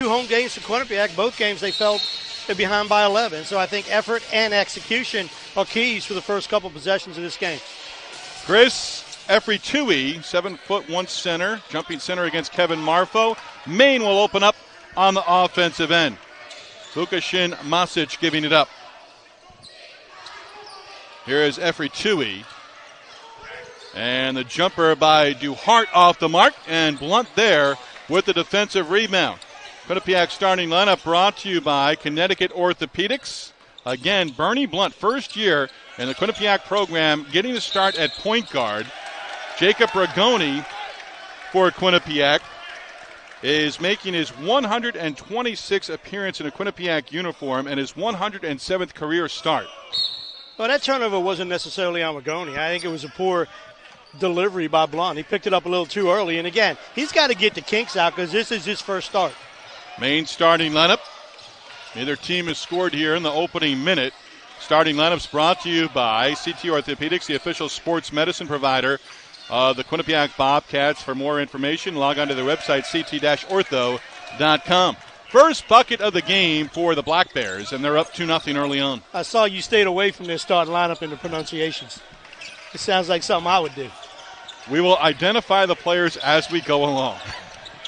Two home games for Quinnipiac. Both games they felt they're behind by 11. So I think effort and execution are keys for the first couple possessions of this game. Chris Efritui, 7'1" center, jumping center against Kevin Marfo. Maine will open up on the offensive end. Vukasin Masic giving it up. Here is Efritui. And the jumper by Duhart off the mark, and Blunt there with the defensive rebound. Quinnipiac starting lineup brought to you by Connecticut Orthopedics. Again, Bernie Blunt, first year in the Quinnipiac program, getting a start at point guard. Jacob Ragoni for Quinnipiac is making his 126th appearance in a Quinnipiac uniform and his 107th career start. Well, that turnover wasn't necessarily on Ragoni. I think it was a poor delivery by Blunt. He picked it up a little too early. And again, he's got to get the kinks out because this is his first start. Maine starting lineup. Neither team has scored here in the opening minute. Starting lineups brought to you by CT Orthopedics, the official sports medicine provider of the Quinnipiac Bobcats. For more information, log on to their website, ct-ortho.com. First bucket of the game for the Black Bears, and they're up 2-0 early on. I saw you stayed away from their starting lineup in the pronunciations. It sounds like something I would do. We will identify the players as we go along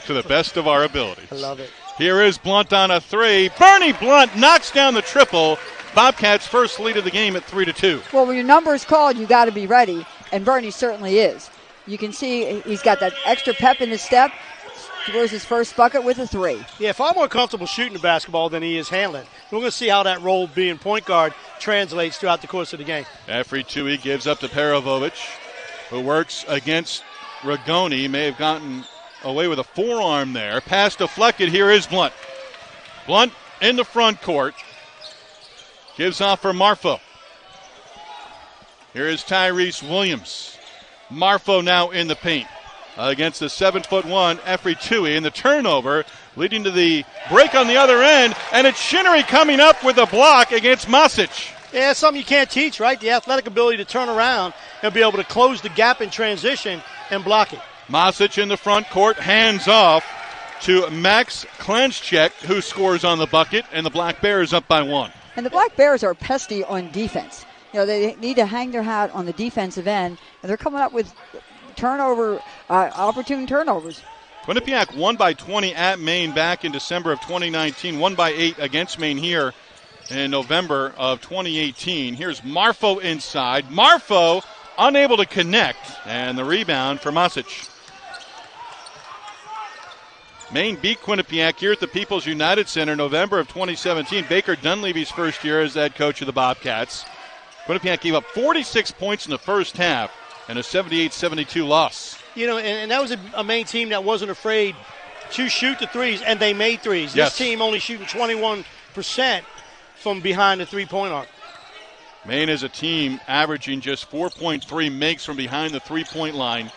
to the best of our abilities. I love it. Here is Blunt on a three. Bernie Blunt knocks down the triple. Bobcats' first lead of the game at 3-2. Well, when your number is called, you got to be ready, and Bernie certainly is. You can see he's got that extra pep in his step. Scores his first bucket with a three. Yeah, far more comfortable shooting the basketball than he is handling. We're going to see how that role being point guard translates throughout the course of the game. Efritui gives up to Perovovic, who works against Ragoni. May have gotten away with a forearm there. Pass deflected. Here is Blunt. Blunt in the front court. Gives off for Marfo. Here is Tyrese Williams. Marfo now in the paint against the 7'1" Efritui, and the turnover leading to the break on the other end, and it's Shinnery coming up with a block against Masic. Yeah, it's something you can't teach, right? The athletic ability to turn around and be able to close the gap in transition and block it. Masic in the front court, hands off to Max Klenschek, who scores on the bucket, and the Black Bears up by one. And the Black Bears are pesty on defense. You know, they need to hang their hat on the defensive end, and they're coming up with opportune turnovers. Quinnipiac won by 20 at Maine back in December of 2019, won by 8 against Maine here in November of 2018. Here's Marfo inside. Marfo unable to connect, and the rebound for Masic. Maine beat Quinnipiac here at the People's United Center November of 2017. Baker Dunleavy's first year as head coach of the Bobcats. Quinnipiac gave up 46 points in the first half and a 78-72 loss. You know, and that was a Maine team that wasn't afraid to shoot the threes, and they made threes. Yes. This team only shooting 21% from behind the three-point arc. Maine is a team averaging just 4.3 makes from behind the three-point line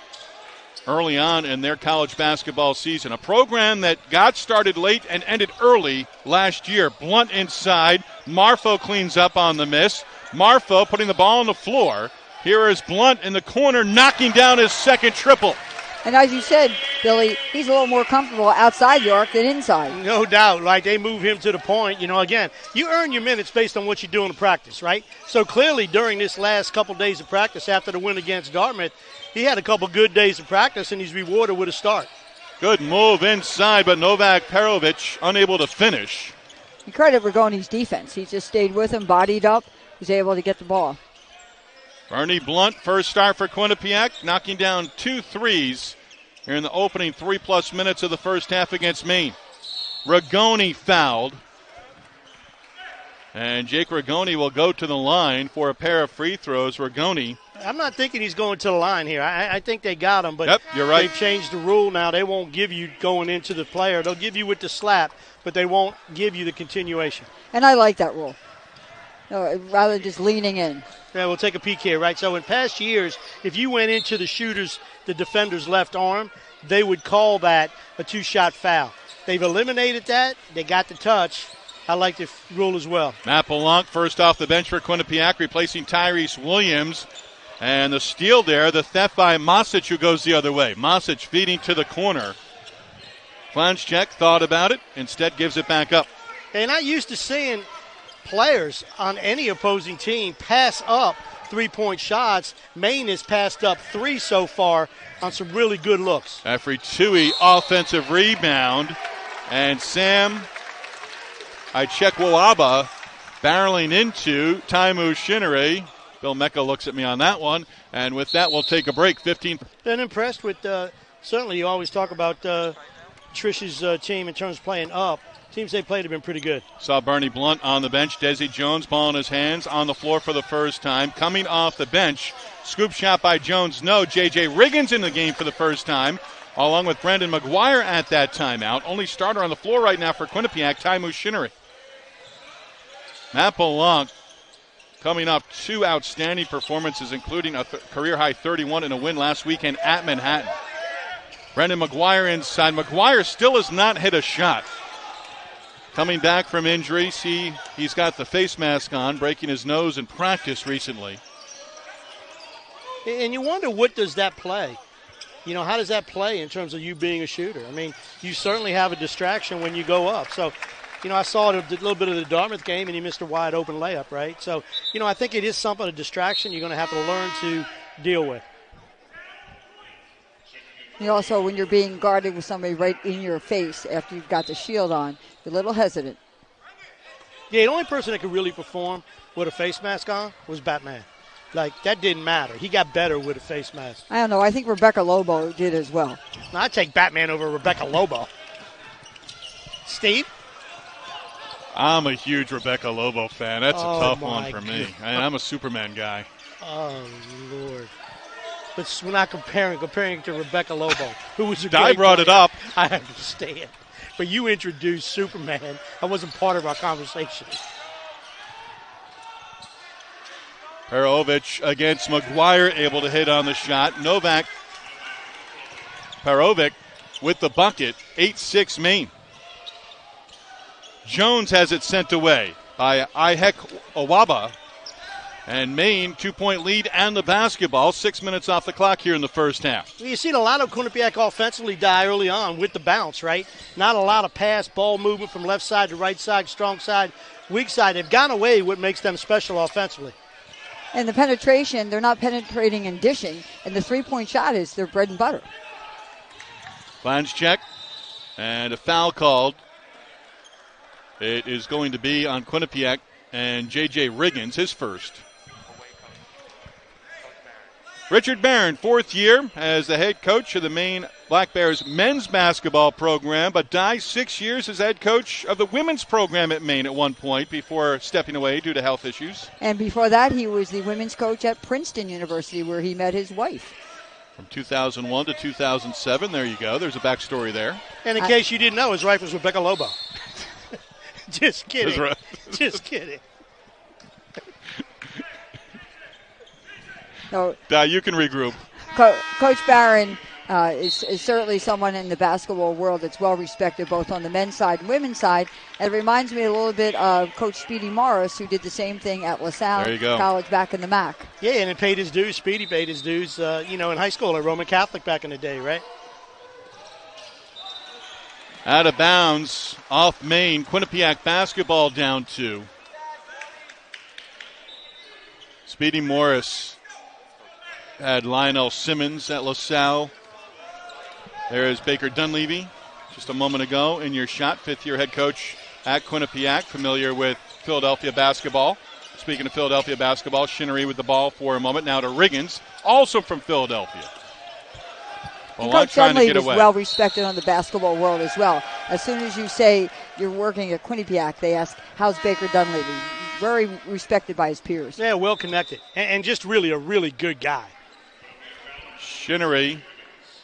early on in their college basketball season. A program that got started late and ended early last year. Blunt inside. Marfo cleans up on the miss. Marfo putting the ball on the floor. Here is Blunt in the corner, knocking down his second triple. And as you said, Billy, he's a little more comfortable outside the arc than inside. No doubt. Like, they move him to the point. You know, again, you earn your minutes based on what you do in practice, right? So clearly during this last couple days of practice after the win against Dartmouth, he had a couple good days of practice, and he's rewarded with a start. Good move inside, but Novak Perovic unable to finish. And credit Ragoni's defense. He just stayed with him, bodied up, was able to get the ball. Bernie Blunt, first start for Quinnipiac, knocking down 2 threes here in the opening 3+ minutes of the first half against Maine. Ragoni fouled. And Jake Ragoni will go to the line for a pair of free throws. Ragoni. I'm not thinking he's going to the line here. I think they got him, but yep, you're right. They've changed the rule now. They won't give you going into the player. They'll give you with the slap, but they won't give you the continuation. And I like that rule. Rather than just leaning in. Yeah, we'll take a peek here, right? So in past years, if you went into the defender's left arm, they would call that a 2-shot foul. They've eliminated that. They got the touch. I like the rule as well. Matt Belanc first off the bench for Quinnipiac, replacing Tyrese Williams. And the steal there, the theft by Masic, who goes the other way. Masic feeding to the corner Flanschek thought about it, instead gives it back up. And I used to seeing players on any opposing team pass up three-point shots. Maine has passed up 3 so far on some really good looks. Efri Tui, offensive rebound. And Sam Ichekwawaba barreling into Taimu Shinnery. Bill Mecca looks at me on that one. And with that, we'll take a break. 15. Been impressed with, certainly you always talk about Trish's team in terms of playing up. Teams they played have been pretty good. Saw Bernie Blunt on the bench. Desi Jones, ball in his hands, on the floor for the first time. Coming off the bench, scoop shot by Jones. No, J.J. Riggins in the game for the first time, along with Brandon McGuire at that timeout. Only starter on the floor right now for Quinnipiac, Taimu Shinnery. Matt Belong coming off 2 outstanding performances, including a career-high 31 in a win last weekend at Manhattan. Brandon McGuire inside. McGuire still has not hit a shot. Coming back from injury, he's got the face mask on, breaking his nose in practice recently. And you wonder, what does that play? You know, how does that play in terms of you being a shooter? I mean, you certainly have a distraction when you go up. So, you know, I saw it a little bit of the Dartmouth game, and he missed a wide open layup, right? So, you know, I think it is something, a distraction you're going to have to learn to deal with. You also, when you're being guarded with somebody right in your face after you've got the shield on, you're a little hesitant. Yeah, the only person that could really perform with a face mask on was Batman. Like, that didn't matter. He got better with a face mask. I don't know. I think Rebecca Lobo did as well. Now, I'd take Batman over Rebecca Lobo. Steve? I'm a huge Rebecca Lobo fan. That's a tough one for me. God. I'm a Superman guy. Oh, Lord. But we're not comparing to Rebecca Lobo, who was a Di great brought player. it up. I understand. But you introduced Superman. I wasn't part of our conversation. Perovic against McGuire, able to hit on the shot. Novak Perovic with the bucket, 8-6 Maine. Jones has it sent away by Ihek Owaba. And Maine, 2-point lead and the basketball. 6 minutes off the clock here in the first half. You've seen a lot of Quinnipiac offensively die early on with the bounce, right? Not a lot of pass, ball movement from left side to right side, strong side, weak side. They've gone away what makes them special offensively. And the penetration, they're not penetrating and dishing. And the three-point shot is their bread and butter. Flanschek. And a foul called. It is going to be on Quinnipiac and J.J. Riggins, his first. Richard Barron, 4th year as the head coach of the Maine Black Bears men's basketball program, but Dye 6 years as head coach of the women's program at Maine at one point before stepping away due to health issues. And before that, he was the women's coach at Princeton University, where he met his wife. From 2001 to 2007, there you go. There's a backstory there. And in case you didn't know, his wife was Rebecca Lobo. Just kidding. Right. Just kidding. So, You can regroup. Coach Barron is certainly someone in the basketball world that's well respected both on the men's side and women's side. And it reminds me a little bit of Coach Speedy Morris, who did the same thing at LaSalle College back in the MAC. Yeah, and it paid his dues. Speedy paid his dues, in high school at Roman Catholic back in the day, right? Out of bounds, off Maine. Quinnipiac basketball down 2. Speedy Morris had Lionel Simmons at LaSalle. There's Baker Dunleavy just a moment ago in your shot. 5th-year head coach at Quinnipiac, familiar with Philadelphia basketball. Speaking of Philadelphia basketball, Shinnery with the ball for a moment. Now to Riggins, also from Philadelphia. Coach Dunleavy is well respected on the basketball world as well. As soon as you say you're working at Quinnipiac, they ask, how's Baker Dunleavy? Very respected by his peers. Yeah, well connected. And just really a really good guy. Shinnery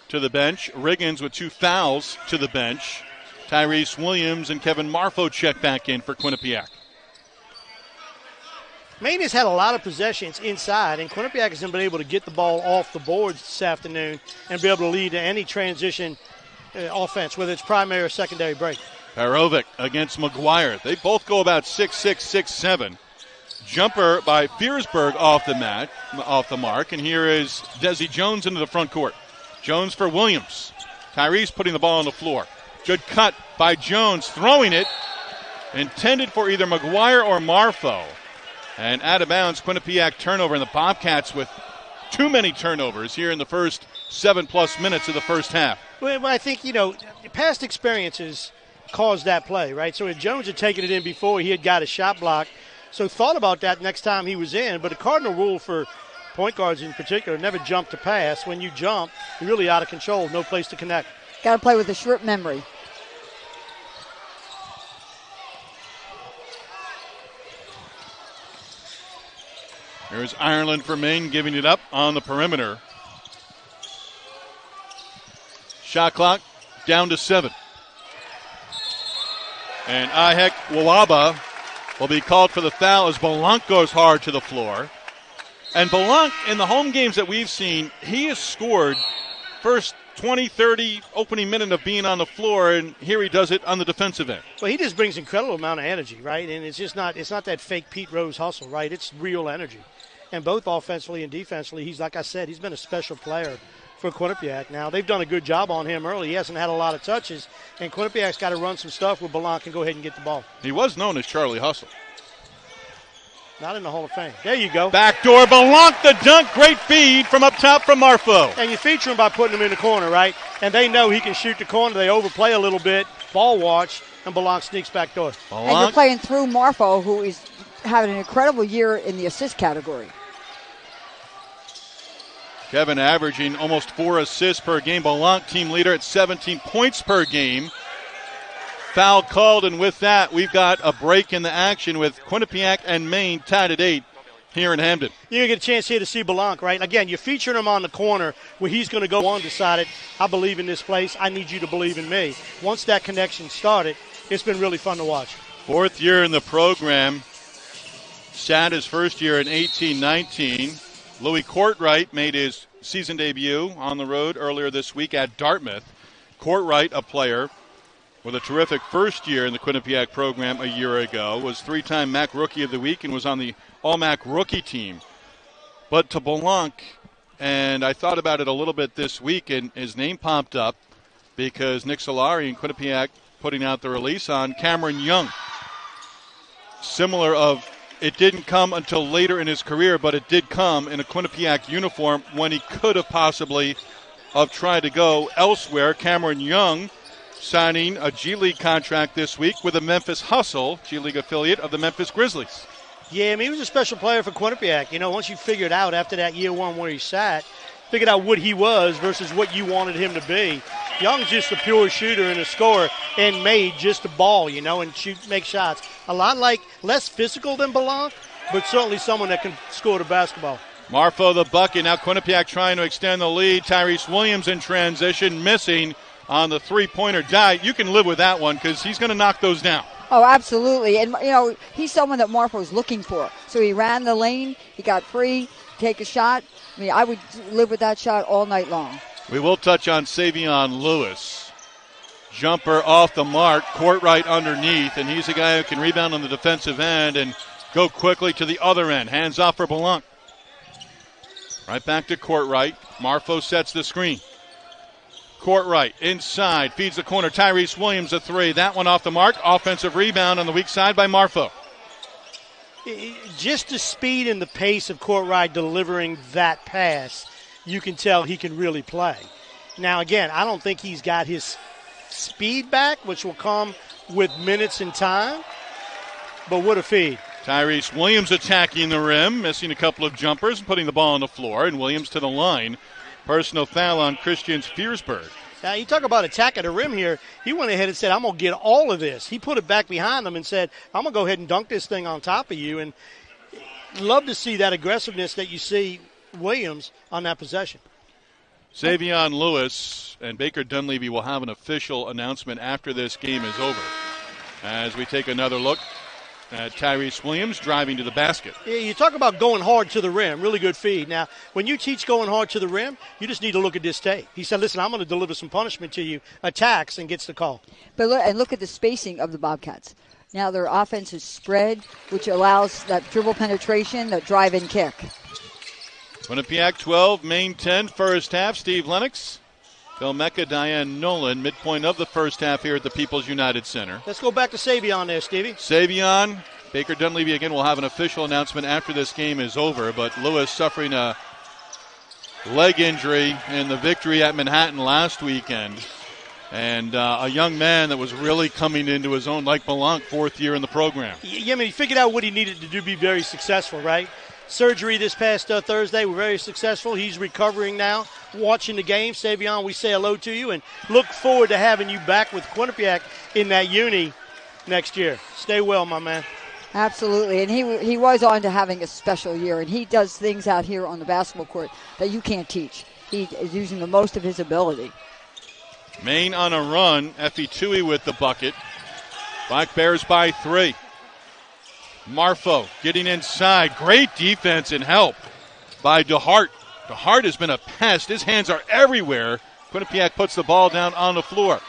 to the bench. Riggins with 2 fouls to the bench. Tyrese Williams and Kevin Marfo check back in for Quinnipiac. Maine has had a lot of possessions inside, and Quinnipiac hasn't been able to get the ball off the boards this afternoon and be able to lead to any transition offense, whether it's primary or secondary break. Perovic against McGuire. They both go about 6'6", 6'7". Jumper by Fiersberg off the mark, and here is Desi Jones into the front court. Jones for Williams. Tyrese putting the ball on the floor. Good cut by Jones, throwing it. Intended for either McGuire or Marfo. And out of bounds, Quinnipiac turnover, and the Bobcats with too many turnovers here in the first 7+ minutes of the first half. Well, I think, past experiences caused that play, right? So if Jones had taken it in before, he had got a shot block. So thought about that next time he was in. But the cardinal rule for point guards in particular, never jump to pass. When you jump, you're really out of control, no place to connect. Got to play with a short memory. Here's Ireland for Maine giving it up on the perimeter. Shot clock down to 7. And Ihek Wawaba will be called for the foul as Belanc goes hard to the floor. And Belanc, in the home games that we've seen, he has scored first 20, 30 opening minute of being on the floor, and here he does it on the defensive end. Well, he just brings incredible amount of energy, right? And it's not that fake Pete Rose hustle, right? It's real energy. And both offensively and defensively, he's, like I said, he's been a special player for Quinnipiac. Now, they've done a good job on him early. He hasn't had a lot of touches, and Quinnipiac's got to run some stuff where Belanc can go ahead and get the ball. He was known as Charlie Hustle. Not in the Hall of Fame. There you go. Backdoor Belanc, the dunk. Great feed from up top from Marfo. And you feature him by putting him in the corner, right? And they know he can shoot the corner. They overplay a little bit, ball watch, and Belanc sneaks back door. And you're playing through Marfo, who is having an incredible year in the assist category. Kevin averaging almost 4 assists per game. Belanc, team leader at 17 points per game. Foul called, and with that, we've got a break in the action with Quinnipiac and Maine tied at 8 here in Hamden. You're going to get a chance here to see Belanc, right? Again, you're featuring him on the corner where he's going to go on, decided, I believe in this place. I need you to believe in me. Once that connection started, it's been really fun to watch. 4th year in the program. Sat his first year in 18-19. Louis Courtwright made his season debut on the road earlier this week at Dartmouth. Courtwright, a player with a terrific first year in the Quinnipiac program a year ago, was 3-time MAC Rookie of the Week and was on the All-MAC rookie team. But to Belanc, and I thought about it a little bit this week, and his name popped up because Nick Solari and Quinnipiac putting out the release on Cameron Young. Similar of, it didn't come until later in his career, but it did come in a Quinnipiac uniform when he could have possibly have tried to go elsewhere. Cameron Young signing a G League contract this week with the Memphis Hustle, G League affiliate of the Memphis Grizzlies. Yeah, I mean, he was a special player for Quinnipiac. Once you figured out after that year one where he sat, figured out what he was versus what you wanted him to be. Young's just a pure shooter and a scorer and made just a ball, and make shots. A lot less physical than Belanc, but certainly someone that can score the basketball. Marfo the bucket. Now Quinnipiac trying to extend the lead. Tyrese Williams in transition, missing on the three-pointer die. You can live with that one because he's going to knock those down. Oh, absolutely. And, he's someone that Marfo's looking for. So he ran the lane. He got free, take a shot. I mean, I would live with that shot all night long. We will touch on Savion Lewis. Jumper off the mark, Courtwright underneath, and he's a guy who can rebound on the defensive end and go quickly to the other end. Hands off for Belanc. Right back to Courtwright. Marfo sets the screen. Courtwright inside, feeds the corner. Tyrese Williams a three. That one off the mark. Offensive rebound on the weak side by Marfo. Just the speed and the pace of Courtwright delivering that pass, you can tell he can really play. Now, again, I don't think he's got his speed back, which will come with minutes and time, but what a feed. Tyrese Williams attacking the rim, missing a couple of jumpers and putting the ball on the floor, and Williams to the line. Personal foul on Christian Fiersberg. Now, you talk about attack at the rim here. He went ahead and said, I'm going to get all of this. He put it back behind him and said, I'm going to go ahead and dunk this thing on top of you. And love to see that aggressiveness that you see Williams on that possession. Savion Lewis and Baker Dunleavy will have an official announcement after this game is over. As we take another look at Tyrese Williams driving to the basket. Yeah, you talk about going hard to the rim, really good feed. Now, when you teach going hard to the rim, you just need to look at this tape. He said, listen, I'm going to deliver some punishment to you, attacks, and gets the call. But look at the spacing of the Bobcats. Now their offense is spread, which allows that dribble penetration, that drive-in kick. Quinnipiac 12, Maine 10, first half. Steve Lennox Philmecca, Diane Nolan, midpoint of the first half here at the People's United Center. Let's go back to Savion there, Stevie. Savion, Baker Dunleavy again will have an official announcement after this game is over, but Lewis suffering a leg injury in the victory at Manhattan last weekend. And a young man that was really coming into his own, like Belanc, fourth year in the program. Yeah, I mean, he figured out what he needed to do to be very successful, right? Surgery this past Thursday were very successful. He's recovering now, watching the game. Savion, we say hello to you and look forward to having you back with Quinnipiac in that uni next year. Stay well, my man. Absolutely, and he was on to having a special year, and he does things out here on the basketball court that you can't teach. He is using the most of his ability. Maine on a run. Effie Tui with the bucket. Black Bears by 3. Marfo getting inside. Great defense and help by DeHart. DeHart has been a pest. His hands are everywhere. Quinnipiac puts the ball down on the floor.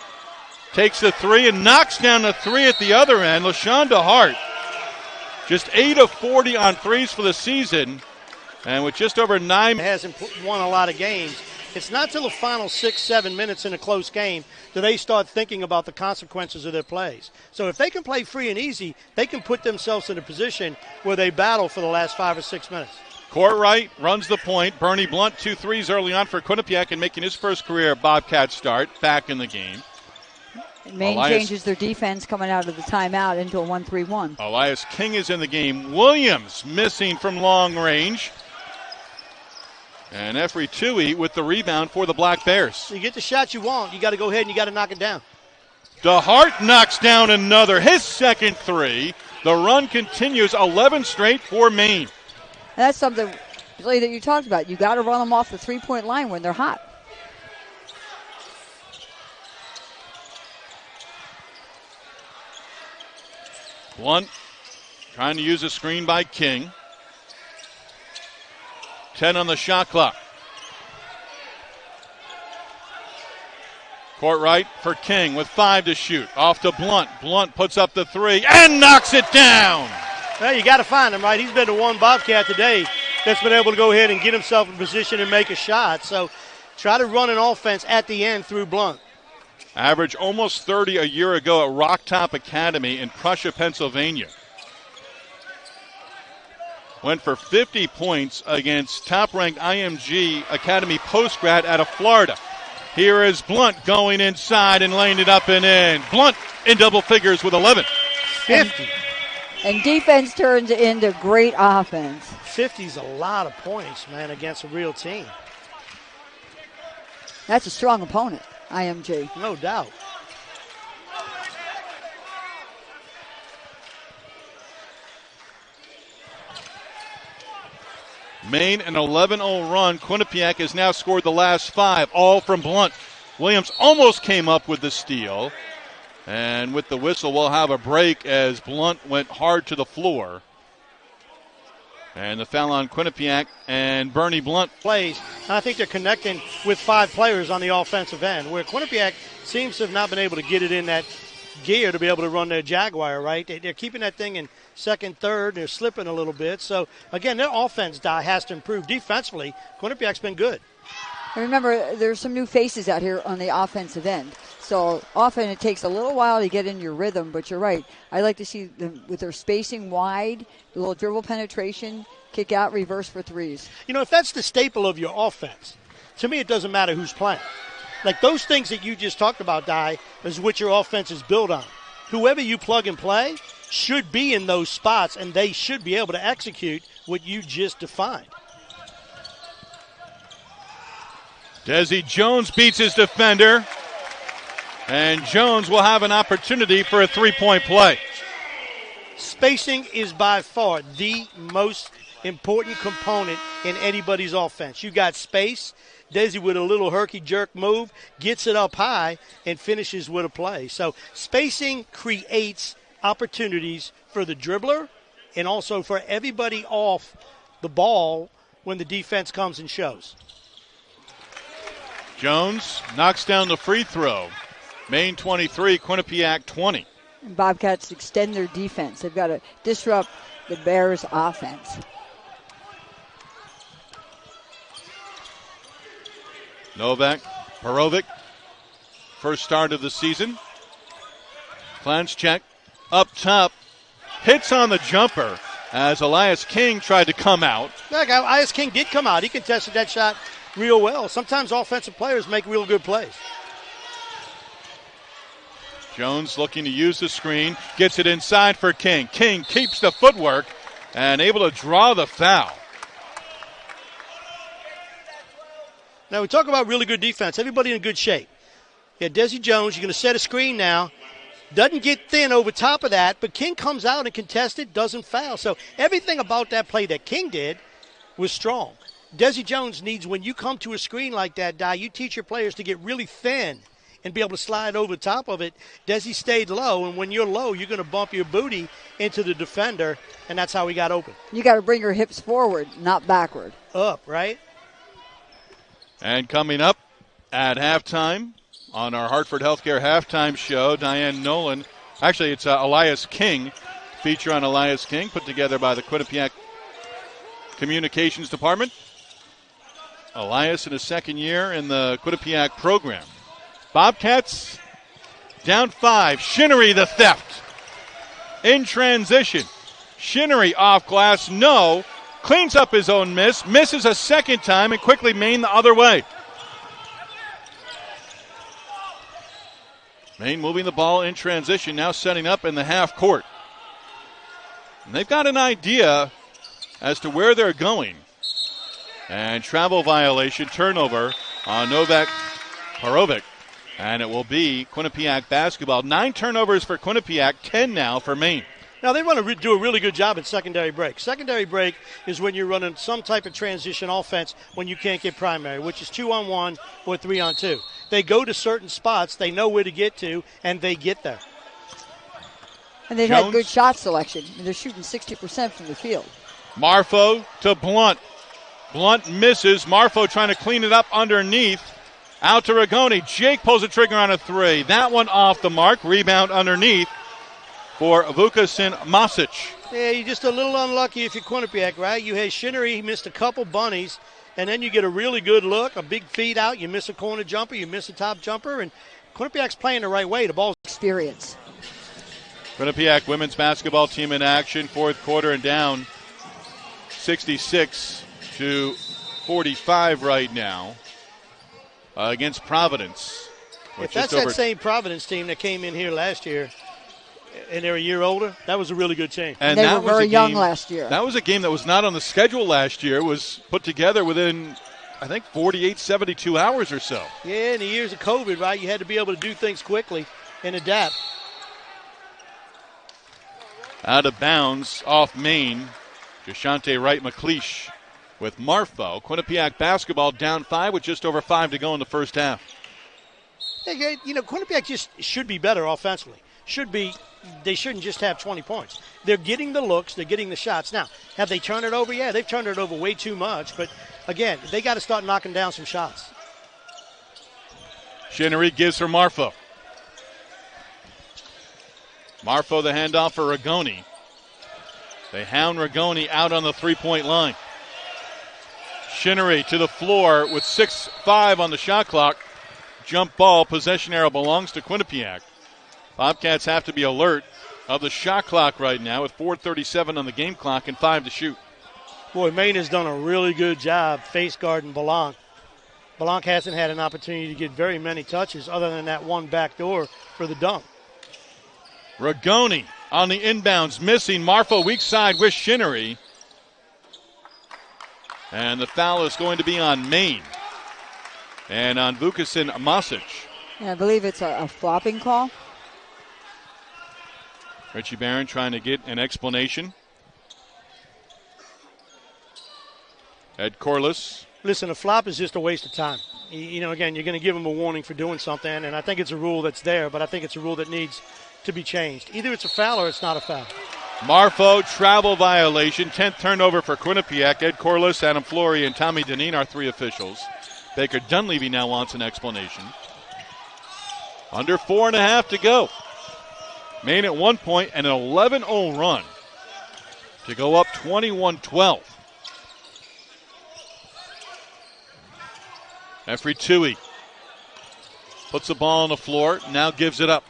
Takes the 3 and knocks down the 3 at the other end. LaShawn DeHart, just 8 of 40 on threes for the season. And with just over 9. Hasn't won a lot of games. It's not till the final 6-7 minutes in a close game do they start thinking about the consequences of their plays. So if they can play free and easy, they can put themselves in a position where they battle for the last 5 or 6 minutes. Courtwright runs the point. Bernie Blunt, 2 threes early on for Quinnipiac and making his first career Bobcat start back in the game. Maine changes their defense coming out of the timeout into a 1-3-1. Elias King is in the game. Williams missing from long range. And Efri Tui with the rebound for the Black Bears. So you get the shot you want, you got to go ahead and you got to knock it down. DeHart knocks down another, his second 3. The run continues, 11 straight for Maine. And that's something really that you talked about. You got to run them off the three-point line when they're hot. Blunt trying to use a screen by King. 10 on the shot clock. Courtwright for King with 5 to shoot. Off to Blunt. Blunt puts up the 3 and knocks it down. Well, you got to find him, right? He's been the one Bobcat today that's been able to go ahead and get himself in position and make a shot. So try to run an offense at the end through Blunt. Average almost 30 a year ago at Rock Top Academy in Prussia, Pennsylvania. Went for 50 points against top-ranked IMG Academy post-grad out of Florida. Here is Blunt going inside and laying it up and in. Blunt in double figures with 11. 50. And defense turns into great offense. 50's a lot of points, man, against a real team. That's a strong opponent, IMG. No doubt. Maine an 11-0 run. Quinnipiac has now scored the last 5, all from Blunt. Williams almost came up with the steal. And with the whistle, we'll have a break as Blunt went hard to the floor. And the foul on Quinnipiac and Bernie Blunt. Plays. And I think they're connecting with 5 players on the offensive end, where Quinnipiac seems to have not been able to get it in that gear to be able to run their Jaguar, right? They're keeping that thing in second, third. They're slipping a little bit. So, again, their offense has to improve. Defensively, Quinnipiac's been good. And remember, there's some new faces out here on the offensive end. So often it takes a little while to get in your rhythm, but you're right. I like to see them with their spacing wide, a little dribble penetration, kick out, reverse for threes. You know, if that's the staple of your offense, to me it doesn't matter who's playing. Like those things that you just talked about, Di, is what your offense is built on. Whoever you plug and play should be in those spots, and they should be able to execute what you just defined. Desi Jones beats his defender. And Jones will have an opportunity for a three-point play. Spacing is by far the most important component in anybody's offense. You got space. Desi with a little herky-jerk move, gets it up high, and finishes with a play. So spacing creates opportunities for the dribbler and also for everybody off the ball when the defense comes and shows. Jones knocks down the free throw. Maine 23, Quinnipiac 20. And Bobcats extend their defense. They've got to disrupt the Bears' offense. Novak, Perovic first start of the season. Klanschek up top, hits on the jumper as Elias King tried to come out. Look, Elias King did come out. He contested that shot real well. Sometimes offensive players make real good plays. Jones looking to use the screen, gets it inside for King. King keeps the footwork and able to draw the foul. Now we talk about really good defense. Everybody in good shape. Yeah, Desi Jones, you're going to set a screen now. Doesn't get thin over top of that, but King comes out and contests it, doesn't foul. So everything about that play that King did was strong. Desi Jones needs, when you come to a screen like that, you teach your players to get really thin and be able to slide over top of it. Desi stayed low, and when you're low, you're going to bump your booty into the defender, and that's how he got open. You got to bring your hips forward, not backward. Up, right? And coming up at halftime on our Hartford Healthcare halftime show, Diane Nolan, actually it's Elias King, feature on Elias King, put together by the Quinnipiac Communications Department. Elias in his second year in the Quinnipiac program. Bobcats down 5. Shinnery the theft. In transition. Shinnery off glass, no. Cleans up his own miss. Misses a second time and quickly Maine the other way. Maine moving the ball in transition, now setting up in the half court. And they've got an idea as to where they're going. And travel violation, turnover on Novak Parovic. And it will be Quinnipiac basketball. 9 turnovers for Quinnipiac, 10 now for Maine. Now, they want to do a really good job at secondary break. Secondary break is when you're running some type of transition offense when you can't get primary, which is 2-on-1 or 3-on-2. They go to certain spots, they know where to get to, and they get there. And they've had good shot selection. They're shooting 60% from the field. Marfo to Blunt. Blunt misses. Marfo trying to clean it up underneath. Out to Rigoni. Jake pulls the trigger on a 3. That one off the mark. Rebound underneath for Vukasin Masic. Yeah, you're just a little unlucky if you're Quinnipiac, right? You had Shinnery, he missed a couple bunnies, and then you get a really good look, a big feed out, you miss a corner jumper, you miss a top jumper, and Quinnipiac's playing the right way. The ball's experience. Quinnipiac women's basketball team in action, fourth quarter and down 66-45 right now against Providence. If that's that same Providence team that came in here last year, and they're a year older, that was a really good team. And they were very young last year. That was a game that was not on the schedule last year. It was put together within, I think, 48, 72 hours or so. Yeah, in the years of COVID, right, you had to be able to do things quickly and adapt. Out of bounds, off Maine, Jashante Wright-McLeish with Marfo. Quinnipiac basketball down 5 with just over 5 to go in the first half. Yeah, you know, Quinnipiac just should be better offensively. They shouldn't just have 20 points. They're getting the looks. They're getting the shots. Now, have they turned it over? Yeah, they've turned it over way too much. But, again, they got to start knocking down some shots. Shinnery gives for Marfo. Marfo the handoff for Rigoni. They hound Rigoni out on the three-point line. Shinnery to the floor with 6:05 on the shot clock. Jump ball, possession arrow belongs to Quinnipiac. Bobcats have to be alert of the shot clock right now with 4:37 on the game clock and 5 to shoot. Boy, Maine has done a really good job face guarding Blanc. Blanc hasn't had an opportunity to get very many touches other than that one back door for the dunk. Rigoni on the inbounds, missing. Marfo weak side with Shinnery. And the foul is going to be on Maine and on Vukasin Masic. Yeah, I believe it's a flopping call. Richie Barron trying to get an explanation. Ed Corliss. Listen, a flop is just a waste of time. You know, again, you're going to give them a warning for doing something, and I think it's a rule that's there, but I think it's a rule that needs to be changed. Either it's a foul or it's not a foul. Marfo, travel violation, 10th turnover for Quinnipiac. Ed Corliss, Adam Flory, and Tommy Deneen are 3 officials. Baker Dunleavy now wants an explanation. Under 4.5 to go. Maine at 1 point and an 11-0 run to go up 21-12. Efri Tui Puts the ball on the floor, now gives it up.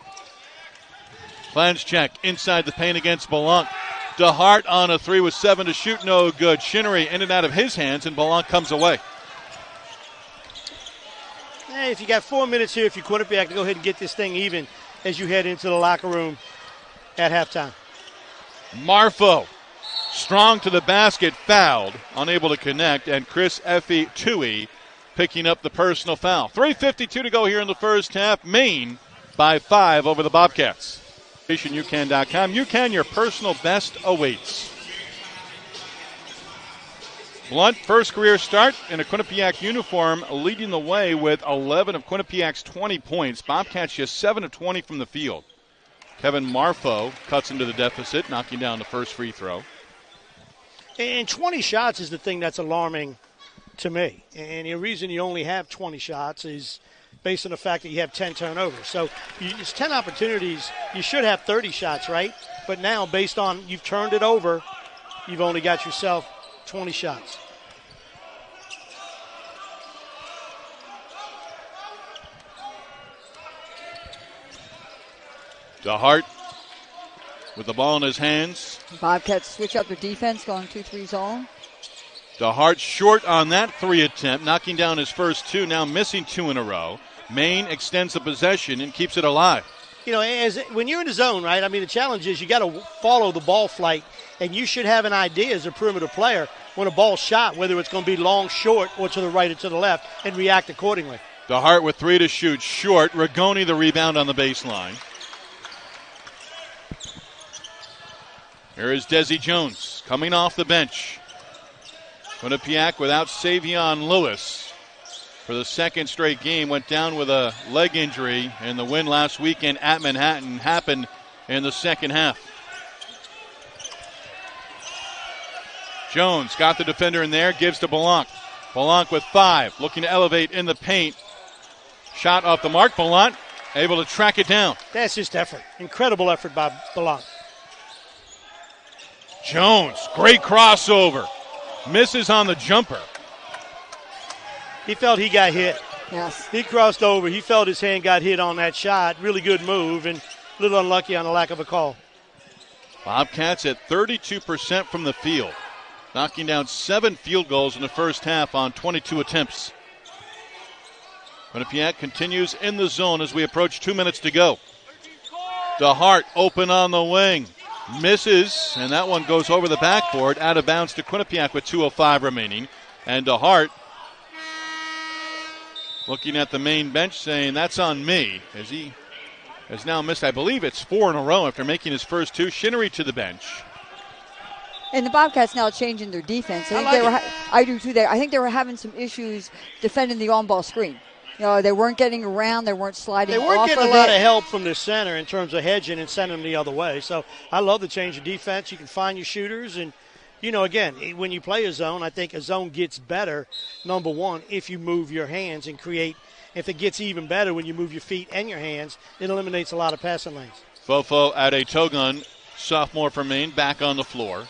Clanschek inside the paint against Belanc. DeHart on a three with 7 to shoot, no good. Shinnery in and out of his hands, and Belanc comes away. Hey, if you got 4 minutes here, if you're Quinnipiac, to go ahead and get this thing even as you head into the locker room at halftime. Marfo, strong to the basket, fouled, unable to connect, and Chris Effie Tui picking up the personal foul. 3:52 to go here in the first half. Maine by 5 over the Bobcats. UCAN.com. UCAN, your personal best awaits. Blunt, first career start in a Quinnipiac uniform, leading the way with 11 of Quinnipiac's 20 points. Bobcats just 7 of 20 from the field. Kevin Marfo cuts into the deficit, knocking down the first free throw. And 20 shots is the thing that's alarming to me. And the reason you only have 20 shots is based on the fact that you have 10 turnovers. So it's 10 opportunities. You should have 30 shots, right? But now, based on you've turned it over, you've only got yourself 20 shots. DeHart with the ball in his hands. Bobcats switch up their defense, going 2-3 zone. DeHart short on that 3 attempt, knocking down his first 2, now missing 2 in a row. Maine extends the possession and keeps it alive. You know, when you're in the zone, right, I mean, the challenge is you got to follow the ball flight, and you should have an idea as a perimeter player when a ball's shot, whether it's going to be long, short, or to the right or to the left, and react accordingly. DeHart with 3 to shoot, short. Rigoni the rebound on the baseline. Here is Desi Jones coming off the bench. Quinnipiac without Savion Lewis for the second straight game. Went down with a leg injury, and the win last weekend at Manhattan happened in the second half. Jones got the defender in there, gives to Belanc. Belanc with 5, looking to elevate in the paint. Shot off the mark. Belanc able to track it down. That's just effort. Incredible effort by Belanc. Jones, great crossover. Misses on the jumper. He felt he got hit. Yes. He crossed over. He felt his hand got hit on that shot. Really good move, and a little unlucky on the lack of a call. Bobcats at 32% from the field, knocking down 7 field goals in the first half on 22 attempts. Quinnipiac continues in the zone as we approach 2 minutes to go. DeHart open on the wing. Misses, and that one goes over the backboard, out of bounds to Quinnipiac with 2:05 remaining. And DeHart looking at the Maine bench saying, that's on me, as he has now missed, I believe it's 4 in a row after making his first 2. Shinnery to the bench. And the Bobcats now changing their defense. I do too. I think they were having some issues defending the on-ball screen. You know, they weren't getting around. They weren't sliding off of it. They weren't getting a lot of help from the center in terms of hedging and sending them the other way. So I love the change of defense. You can find your shooters. And, you know, again, when you play a zone, I think a zone gets better, number one, if you move your hands and create. If it gets even better when you move your feet and your hands, it eliminates a lot of passing lanes. Fofo Adetogun, sophomore from Maine, back on the floor.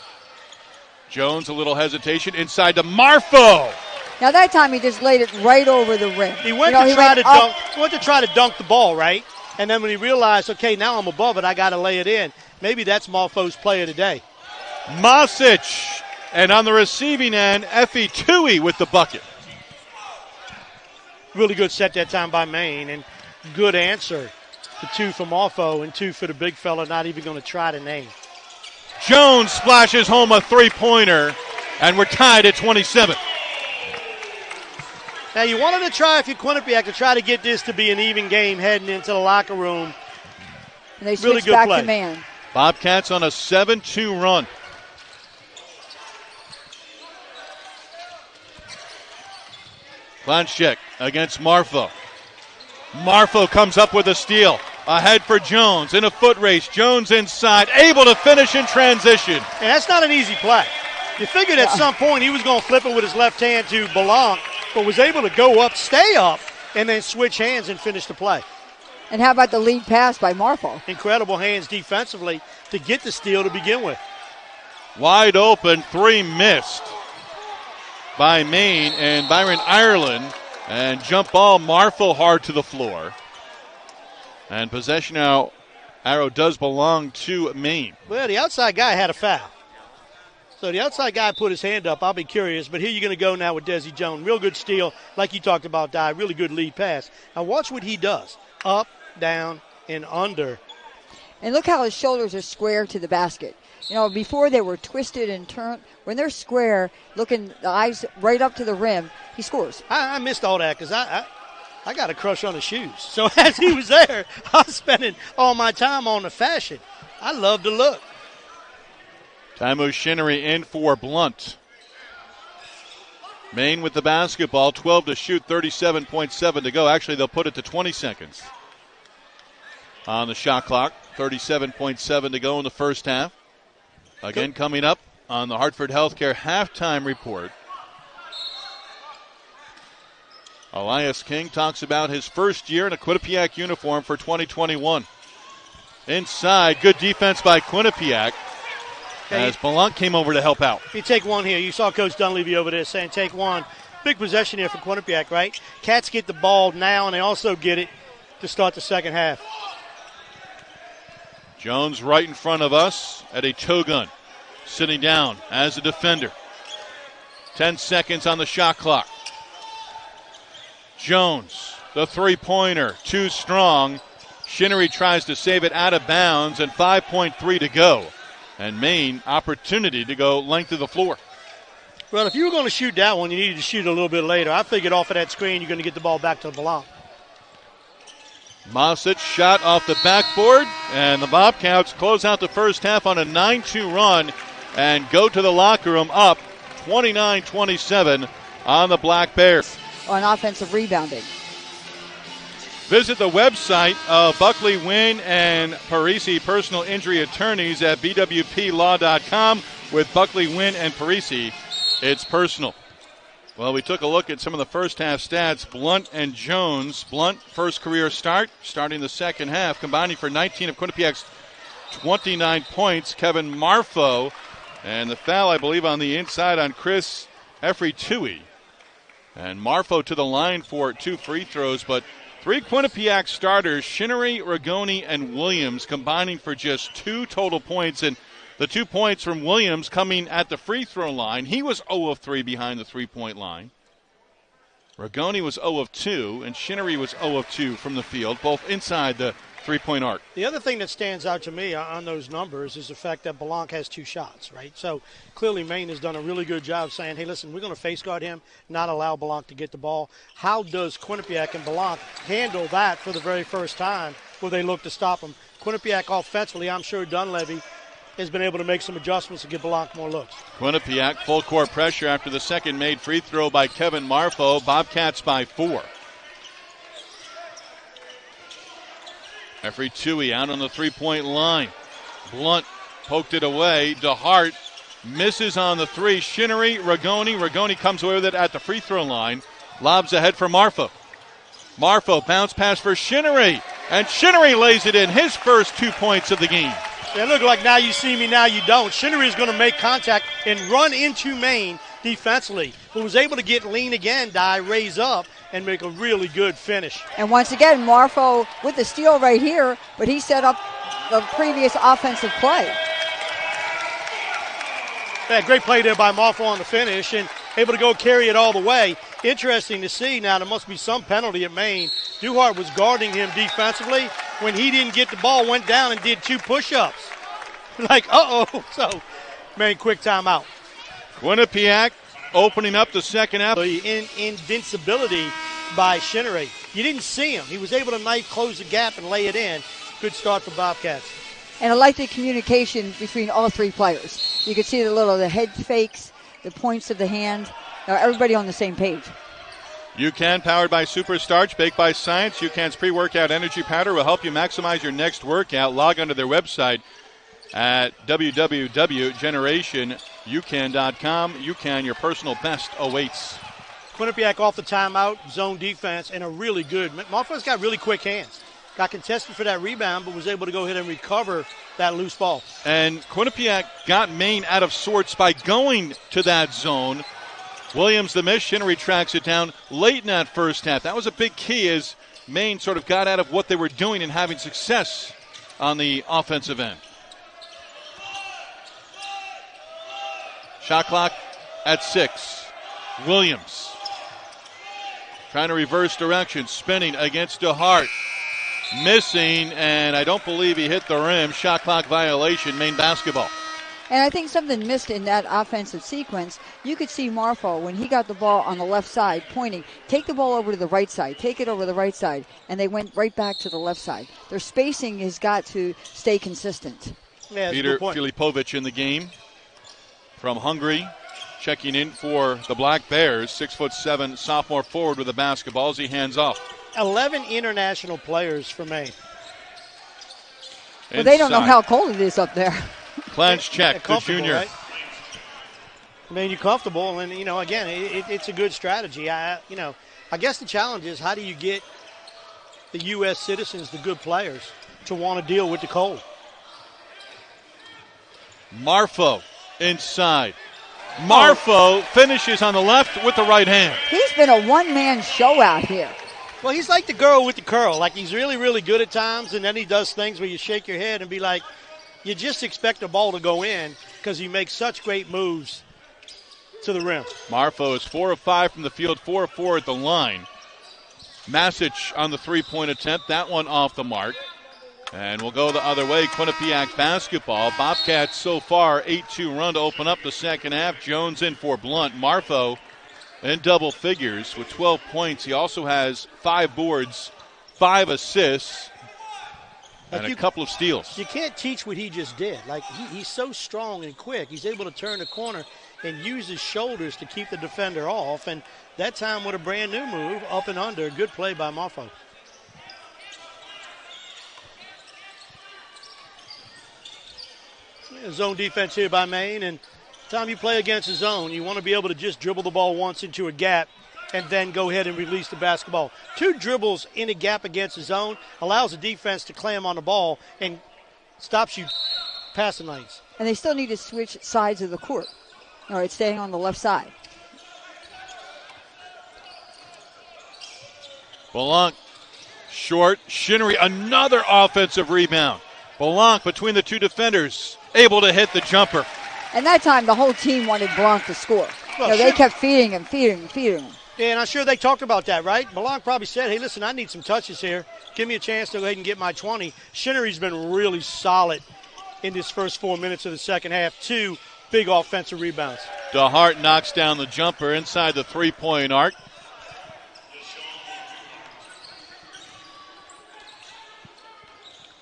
Jones, a little hesitation, inside to Marfo. Now that time he just laid it right over the rim. He went to try to dunk the ball, right? And then when he realized, okay, now I'm above it, I got to lay it in. Maybe that's Marfo's play of the day. Masic, and on the receiving end, Effie Tui with the bucket. Really good set that time by Maine, and good answer. The 2 for Marfo and 2 for the big fella, not even going to try to name. Jones splashes home a 3-pointer, and we're tied at 27. Now, you wanted to try, if you're Quinnipiac, to try to get this to be an even game heading into the locker room. And they really switch good back play. to man. Bobcats on a 7-2 run. Clanschek against Marfo. Marfo comes up with a steal. Ahead for Jones in a foot race. Jones inside, able to finish in transition. And that's not an easy play. You figured at some point he was going to flip it with his left hand to Belanc, but was able to go up, stay up, and then switch hands and finish the play. And how about the lead pass by Marfo? Incredible hands defensively to get the steal to begin with. Wide open, 3 missed by Maine and Byron Ireland. And jump ball, Marfo hard to the floor. And possession arrow does belong to Maine. Well, the outside guy had a foul. So the outside guy put his hand up. I'll be curious. But here you're going to go now with Desi Jones. Real good steal, like you talked about, Di. Really good lead pass. Now watch what he does. Up, down, and under. And look how his shoulders are square to the basket. You know, before they were twisted and turned. When they're square, looking the eyes right up to the rim, he scores. I missed all that because I got a crush on his shoes. So as he was there, I was spending all my time on the fashion. I love the look. Tamu Shinnery in for Blunt. Maine with the basketball, 12 to shoot, 37.7 to go. Actually, they'll put it to 20 seconds on the shot clock. 37.7 to go in the first half. Again, coming up on the Hartford Healthcare halftime report. Elias King talks about his first year in a Quinnipiac uniform for 2021. Inside, good defense by Quinnipiac as Blanc came over to help out. You take one here. You saw Coach Dunleavy over there saying take one. Big possession here for Quinnipiac, right? Cats get the ball now, and they also get it to start the second half. Jones right in front of us at a toe gun, sitting down as a defender. 10 seconds on the shot clock. Jones, the three-pointer, too strong. Shinnery tries to save it out of bounds, and 5.3 to go. And Maine, opportunity to go length of the floor. Well, if you were going to shoot that one, you needed to shoot a little bit later. I figured off of that screen, you're going to get the ball back to Blanc. Mossett shot off the backboard, and the Bobcats close out the first half on a 9-2 run and go to the locker room up 29-27 on the Black Bears. On offensive rebounding. Visit the website of Buckley, Wynn, and Parisi Personal Injury Attorneys at bwplaw.com. With Buckley, Wynn, and Parisi, it's personal. Well, we took a look at some of the first half stats. Blunt and Jones. Blunt, first career start, starting the second half, combining for 19 of Quinnipiac's 29 points. Kevin Marfo, and the foul, I believe, on the inside on Chris Efri-Tui. And Marfo to the line for 2 free throws, but 3 Quinnipiac starters, Shinnery, Rigoni, and Williams, combining for just 2 total points. And the 2 points from Williams coming at the free throw line. He was 0 of 3 behind the three-point line. Rigoni was 0 of 2, and Shinnery was 0 of 2 from the field, both inside the three-point arc. The other thing that stands out to me on those numbers is the fact that Blanc has 2 shots, right? So clearly Maine has done a really good job saying, hey, listen, we're going to face guard him, not allow Blanc to get the ball. How does Quinnipiac and Blanc handle that for the very first time where they look to stop him? Quinnipiac offensively, I'm sure Dunleavy has been able to make some adjustments to give Blanc more looks. Quinnipiac full court pressure after the second made free throw by Kevin Marfo. Bobcats by 4. Efri-Tui out on the three-point line. Blunt poked it away. DeHart misses on the 3. Shinnery, Rigoni. Rigoni comes away with it at the free throw line. Lobs ahead for Marfo. Marfo bounce pass for Shinnery. And Shinnery lays it in, his first 2 points of the game. It looked like now you see me, now you don't. Shinnery is going to make contact and run into Maine defensively, but was able to get lean again, raise up, and make a really good finish. And once again, Marfo with the steal right here, but he set up the previous offensive play. Yeah, great play there by Marfo on the finish and able to go carry it all the way. Interesting to see now, there must be some penalty at Maine. DeHart was guarding him defensively. When he didn't get the ball, went down and did 2 push-ups. Like, uh-oh. So, Maine, quick timeout. Quinnipiac opening up the second half. The invincibility by Shinnery. You didn't see him. He was able to close the gap and lay it in. Good start for Bobcats. And I like the communication between all 3 players. You could see the head fakes, the points of the hand. Everybody on the same page. UCAN, powered by Super Starch, baked by science. UCAN's pre-workout energy powder will help you maximize your next workout. Log onto their website at www.generationucan.com. UCAN, your personal best awaits. Quinnipiac off the timeout, zone defense, and a really good. Marfo's got really quick hands. Got contested for that rebound, but was able to go ahead and recover that loose ball. And Quinnipiac got Maine out of sorts by going to that zone. Williams the miss. Shinnery tracks it down late in that first half. That was a big key as Maine sort of got out of what they were doing and having success on the offensive end. Shot clock at 6. Williams trying to reverse direction, spinning against DeHart. Missing, and I don't believe he hit the rim. Shot clock violation, Maine basketball. And I think something missed in that offensive sequence. You could see Marfo, when he got the ball on the left side, pointing, take the ball over to the right side, take it over the right side, and they went right back to the left side. Their spacing has got to stay consistent. Yeah, Peter Filipovic in the game from Hungary, checking in for the Black Bears. 6'7" sophomore forward with the basketball as he hands off. 11 international players for Maine. Well, they don't know how cold it is up there. Clanch check, the junior. Right? I mean, you're comfortable, and, again, it's a good strategy. I guess the challenge is, how do you get the U.S. citizens, the good players, to want to deal with the cold? Marfo inside. Marfo finishes on the left with the right hand. He's been a one-man show out here. Well, he's like the girl with the curl. Like, he's really, really good at times, and then he does things where you shake your head and be like, you just expect the ball to go in because he makes such great moves to the rim. Marfo is 4 of 5 from the field, 4 of 4 at the line. Masic on the three-point attempt, that one off the mark. And we'll go the other way, Quinnipiac basketball. Bobcats so far, 8-2 run to open up the second half. Jones in for Blunt. Marfo in double figures with 12 points. He also has 5 boards, 5 assists, and a couple of steals. You can't teach what he just did. Like, he's so strong and quick. He's able to turn the corner and use his shoulders to keep the defender off. And that time with a brand new move, up and under. Good play by Marfo. Zone defense here by Maine. And time you play against a zone, you want to be able to just dribble the ball once into a gap and then go ahead and release the basketball. 2 dribbles in a gap against the zone allows the defense to clam on the ball and stops you passing lanes. And they still need to switch sides of the court. All right, staying on the left side. Belanc, short. Shinnery, another offensive rebound. Belanc between the 2 defenders, able to hit the jumper. And that time, the whole team wanted Blanc to score. Well, they kept feeding him. Yeah, and I'm sure they talked about that, right? Belanc probably said, hey, listen, I need some touches here. Give me a chance to go ahead and get my 20. Shinnery's been really solid in this first 4 minutes of the second half. 2 big offensive rebounds. DeHart knocks down the jumper inside the three-point arc.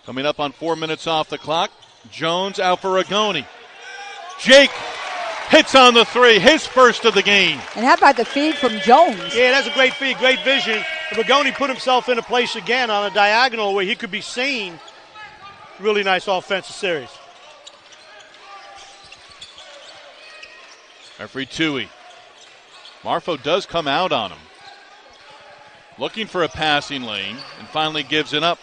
Coming up on 4 minutes off the clock, Jones out for Rigoni. Jake hits on the 3, his first of the game. And how about the feed from Jones? Yeah, that's a great feed, great vision. Rigoni put himself in a place again on a diagonal where he could be seen. Really nice offensive series. Referee Tui. Marfo does come out on him. Looking for a passing lane and finally gives it up.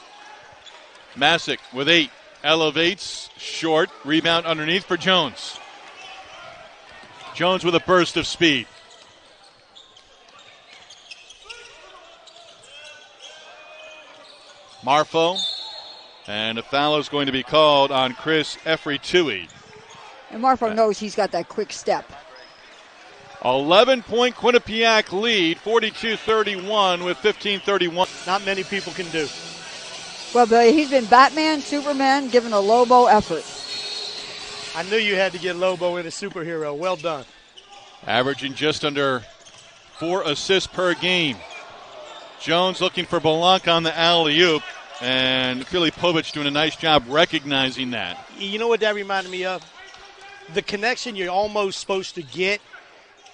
Masic with 8. Elevates, short, rebound underneath for Jones. Jones with a burst of speed. Marfo, and a foul is going to be called on Chris Efri-Tui. And Marfo knows he's got that quick step. 11-point Quinnipiac lead, 42-31 with 15:31. Not many people can do. Well, Billy, he's been Batman, Superman, given a Lobo effort. I knew you had to get Lobo in a superhero. Well done. Averaging just under 4 assists per game. Jones looking for Belanc on the alley-oop, and Filipovic doing a nice job recognizing that. You know what that reminded me of? The connection you're almost supposed to get,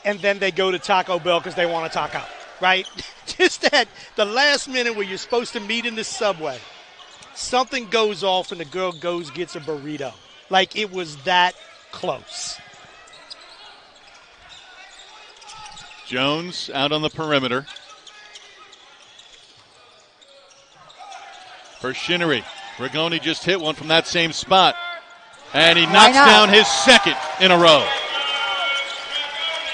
and then they go to Taco Bell because they want a taco, right? Just that, the last minute where you're supposed to meet in the subway, something goes off and the girl goes gets a burrito. Like, it was that close. Jones out on the perimeter. For Shinnery. Rigoni just hit one from that same spot. And he knocks down his second in a row.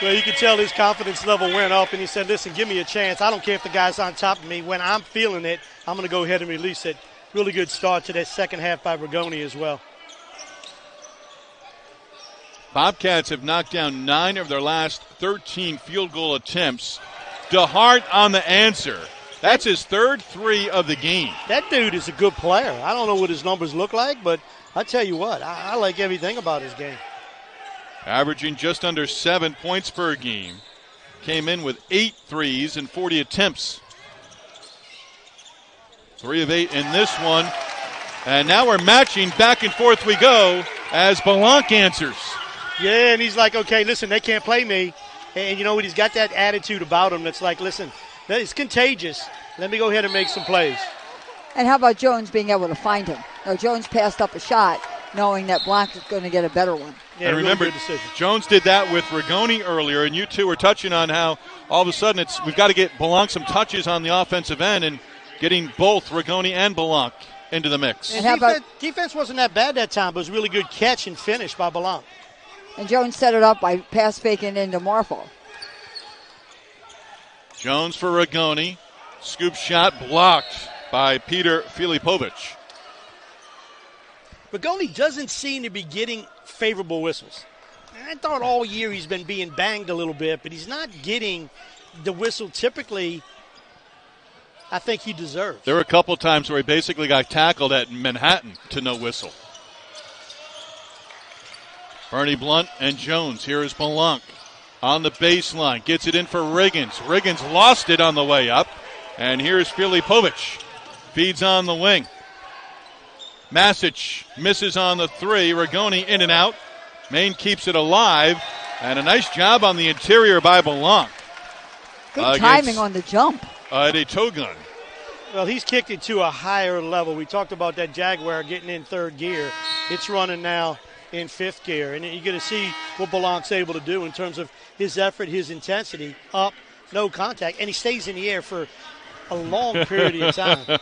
Well, you could tell his confidence level went up, and he said, listen, give me a chance. I don't care if the guy's on top of me. When I'm feeling it, I'm going to go ahead and release it. Really good start to that second half by Rigoni as well. Bobcats have knocked down 9 of their last 13 field goal attempts. DeHart on the answer. That's his third 3 of the game. That dude is a good player. I don't know what his numbers look like, but I tell you what, I like everything about his game. Averaging just under 7 points per game. Came in with 8 threes and 40 attempts. 3 of 8 in this one. And now we're matching. Back and forth we go as Blanc answers. Yeah, and he's like, okay, listen, they can't play me. And you know what? He's got that attitude about him that's like, listen, it's contagious. Let me go ahead and make some plays. And how about Jones being able to find him? No, Jones passed up a shot knowing that Blanc is going to get a better one. Yeah, and remember, really good decision. Jones did that with Rigoni earlier, and you two were touching on how all of a sudden we've got to get Blanc some touches on the offensive end, and getting both Rigoni and Blanc into the mix. And defense wasn't that bad that time, but it was a really good catch and finish by Blanc. And Jones set it up by pass faking into Marfo. Jones for Rigoni. Scoop shot blocked by Peter Filipovic. Rigoni doesn't seem to be getting favorable whistles. I thought all year he's been being banged a little bit, but he's not getting the whistle typically I think he deserves. There were a couple times where he basically got tackled at Manhattan to no whistle. Bernie Blunt and Jones. Here is Blanc on the baseline. Gets it in for Riggins. Riggins lost it on the way up. And here's Filipovic. Feeds on the wing. Masic misses on the 3. Rigoni in and out. Maine keeps it alive. And a nice job on the interior by Blanc. Good timing on the jump. At a toe gun. Well, he's kicked it to a higher level. We talked about that Jaguar getting in third gear. It's running now in fifth gear. And you're going to see what Blanc's able to do in terms of his effort, his intensity, up, no contact. And he stays in the air for a long period of time.